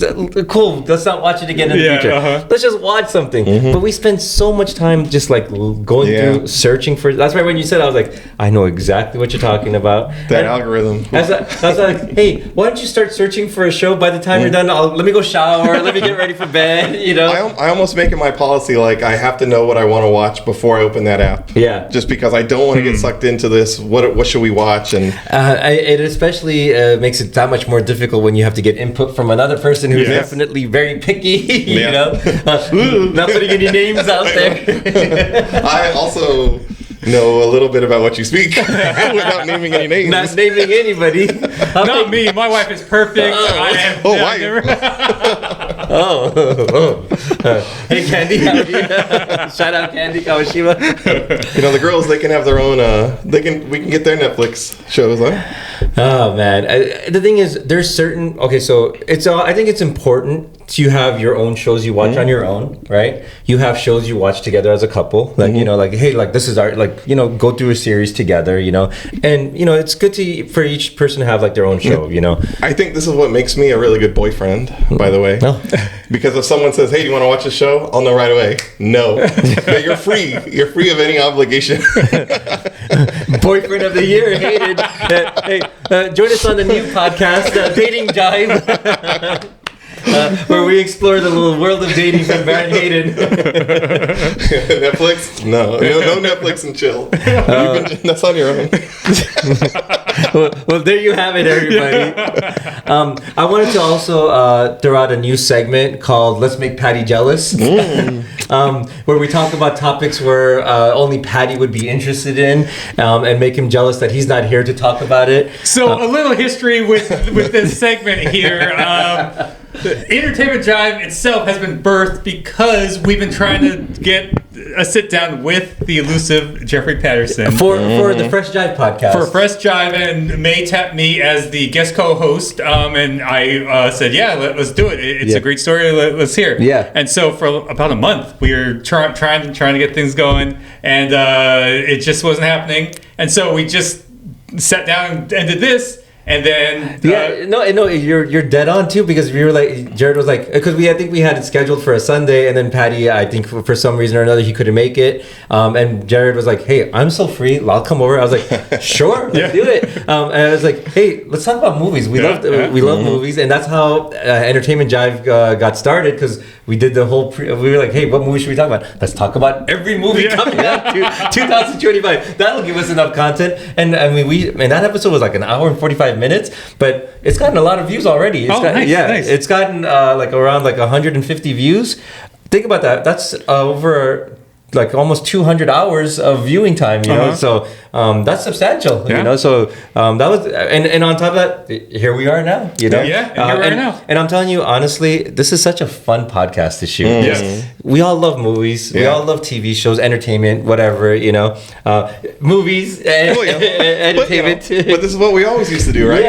cool. Let's not watch it again in the future. Let's just watch something. But we spend so much time just like going through searching for. That's why when you said, I was like, I know exactly what you're talking about. That algorithm. I was like, hey, why don't you start searching for a show? By the time you're done, let me go shower. Let me get ready for bed. You know. I almost make it my policy like I have to know what I want to watch before I open that app. Yeah. Just because I don't want to get sucked into this. What should we watch? And it especially makes it that much more difficult when you have to get input from another person who's definitely very picky. You know, not putting any names out there. I also know a little bit about what you speak without naming any names. Not naming anybody. Not me. My wife is perfect. Hey, Candy. Shout out Candy Kawashima. You know, the girls, they can have their own. We can get their Netflix shows, huh? Oh man, the thing is, there's certain. Okay, so I think it's important to have your own shows you watch on your own, right? You have shows you watch together as a couple, like you know, like hey, like this is our, like, you know, go through a series together, you know, and you know, it's good for each person to have like their own show, you know. I think this is what makes me a really good boyfriend, by the way. No. Because if someone says, hey, do you want to watch a show? I'll know right away. No. But you're free. You're free of any obligation. Boyfriend of the year, Hayden. Hey, join us on the new podcast, Dating Jive. Where we explore the little world of dating from Baron Hayden. Netflix? No Netflix and chill. That's on your own. Well, there you have it, everybody. I wanted to also throw out a new segment called Let's Make Patty Jealous. Where we talk about topics where only Patty would be interested in, and make him jealous that he's not here to talk about it. So a little history with this segment here. Entertainment Jive itself has been birthed because we've been trying to get a sit down with the elusive Jeffrey Patterson for the Fresh Jive podcast. For Fresh Jive, and May tapped me as the guest co-host, and I said, "Yeah, let's do it. It's a great story. Let's hear." Yeah. And so for about a month, we were trying to get things going, and it just wasn't happening. And so we just sat down and did this. And then no, you're dead on too, because we were like, Jarrod was like, because I think we had it scheduled for a Sunday, and then Patty, I think for some reason or another he couldn't make it, and Jarrod was like, hey, I'm so free, I'll come over. I was like, sure, let's do it. And I was like, hey, let's talk about movies. We love movies, and that's how Entertainment Jive got started, because we did the whole we were like, hey, what movie should we talk about? Let's talk about every movie coming out to 2025. That'll give us enough content. And I mean, that episode was like an hour and 45 minutes, but it's gotten a lot of views already. Nice. It's gotten like around like 150 views. Think about that. That's over like almost 200 hours of viewing time, you know, so that's substantial, you know, so that was, and on top of that, here we are now, you know. And I'm telling you, honestly, this is such a fun podcast to shoot. Yes. We all love movies, we all love TV shows, entertainment, whatever, you know, movies, entertainment. But this is what we always used to do, right?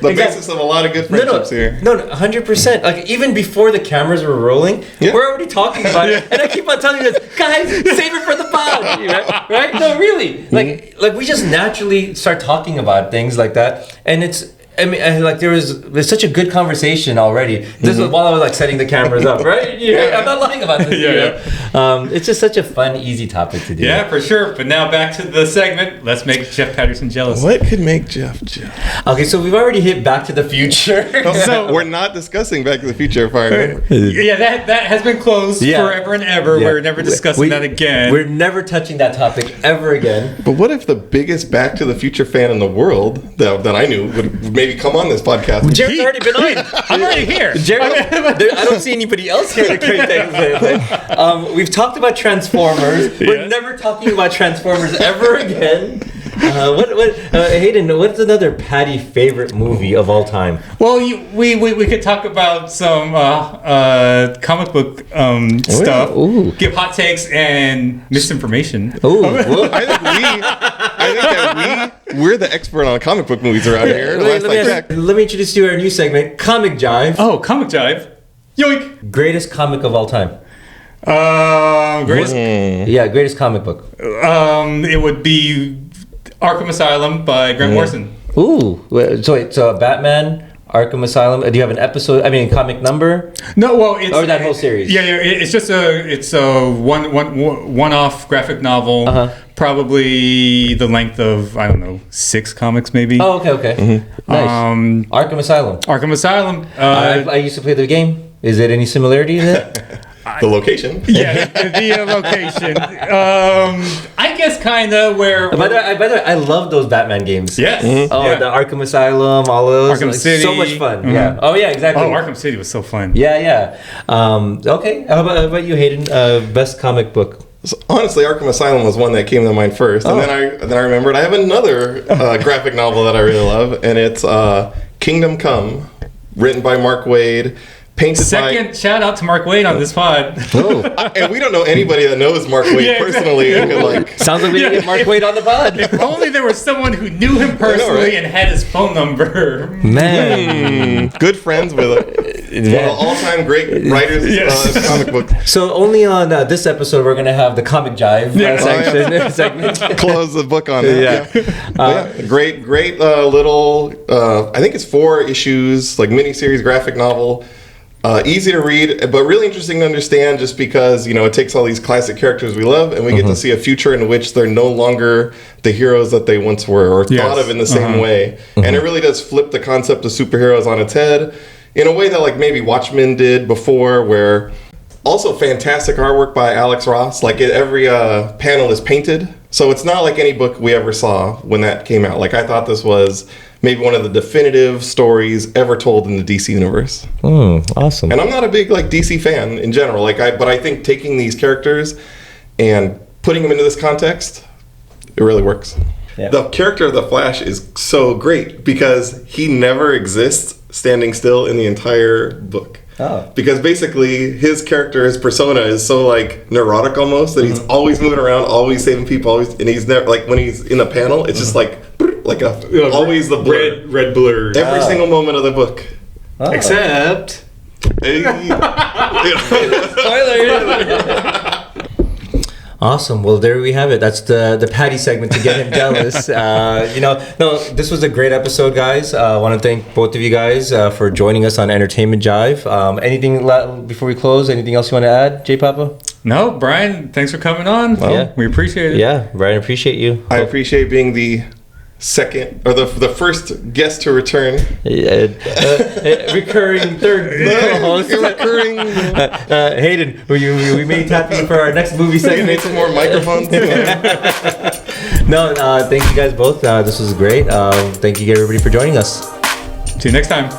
The basis of a lot of good friendships here. No, 100%. Like, even before the cameras were rolling, we're already talking about it, and I keep on telling you this, guys, save it for the pod, you know? Right? No, really. Like we just naturally start talking about things like that, and it's. I mean, like there's such a good conversation already. This is while I was like setting the cameras up, right? I'm not lying about this. It's just such a fun, easy topic to do. Yeah, for sure. But now back to the segment. Let's make Jeff Patterson jealous. What could make Jeff jealous? Okay, so we've already hit Back to the Future. So we're not discussing Back to the Future, if I remember. Yeah, that has been closed forever and ever. Yeah. We're never discussing that again. We're never touching that topic ever again. But what if the biggest Back to the Future fan in the world that I knew would maybe come on this podcast? Jarrod's already been on. I'm already here. Jarrod, I don't see anybody else here to create things with. We've talked about Transformers. We're never talking about Transformers ever again. Hayden, what's another Patty favorite movie of all time? Well, we could talk about some comic book stuff. Ooh. Give hot takes and misinformation. Ooh, I think that we're the expert on comic book movies around here. Let me introduce you to our new segment, Comic Jive. Oh, Comic Jive. Yoink. Greatest comic of all time. Greatest comic book. It would be Arkham Asylum by Grant Morrison. Ooh, so Batman, Arkham Asylum. Do you have an episode? I mean, comic number? No, well, it's or that whole series. Yeah. It's just a one-off graphic novel. Probably the length of 6 comics maybe. Oh, okay. Nice. Arkham Asylum. I used to play the game. Is it any similarity to that? The location. Yeah, the location. I guess kind of where. By the way, I love those Batman games. Yes. The Arkham Asylum, all of those. Arkham City. So much fun. Yeah. Oh, yeah, exactly. Oh, Arkham City was so fun. Yeah. Okay. How about you, Hayden? Best comic book. So honestly, Arkham Asylum was one that came to mind first, and then I remembered I have another graphic novel that I really love, and it's Kingdom Come, written by Mark Waid. Second shout out to Mark Waid on this pod. And we don't know anybody that knows Mark Waid personally. Sounds like we can get Mark Waid on the pod. If only there was someone who knew him personally and had his phone number. Man. Good friends with one of the all-time great writers of comic book. So only on this episode we're going to have the Comic Jive segment. Close the book on that. Great little, I think it's 4 issues, like miniseries graphic novel. Easy to read, but really interesting to understand just because, it takes all these classic characters we love and we get to see a future in which they're no longer the heroes that they once were or thought of in the same way. And it really does flip the concept of superheroes on its head in a way that like maybe Watchmen did before, where also fantastic artwork by Alex Ross. Like every panel is painted. So it's not like any book we ever saw when that came out. Like I thought this was maybe one of the definitive stories ever told in the DC universe. Awesome. And I'm not a big DC fan in general. But I think taking these characters and putting them into this context, it really works. Yeah. The character of the Flash is so great because he never exists standing still in the entire book. Oh. Because basically his persona is so neurotic almost that he's always moving around, always saving people, and he's never when he's in a panel, it's just always the blur. Red blur. Every single moment of the book. Oh. Except spoiler. Awesome. Well, there we have it. That's the Patty segment to get him jealous. This was a great episode, guys. I want to thank both of you guys for joining us on Entertainment Jive. Anything before we close? Anything else you want to add, J Papa? No, Brian, thanks for coming on. Well, yeah. We appreciate it. Yeah, Brian, appreciate you. I appreciate being the second or the first guest to return. Recurring third co-host. Recurring. Hayden, we may tap you for our next movie We segment. need some more microphones. No, thank you guys both. This was great. Thank you everybody for joining us. See you next time.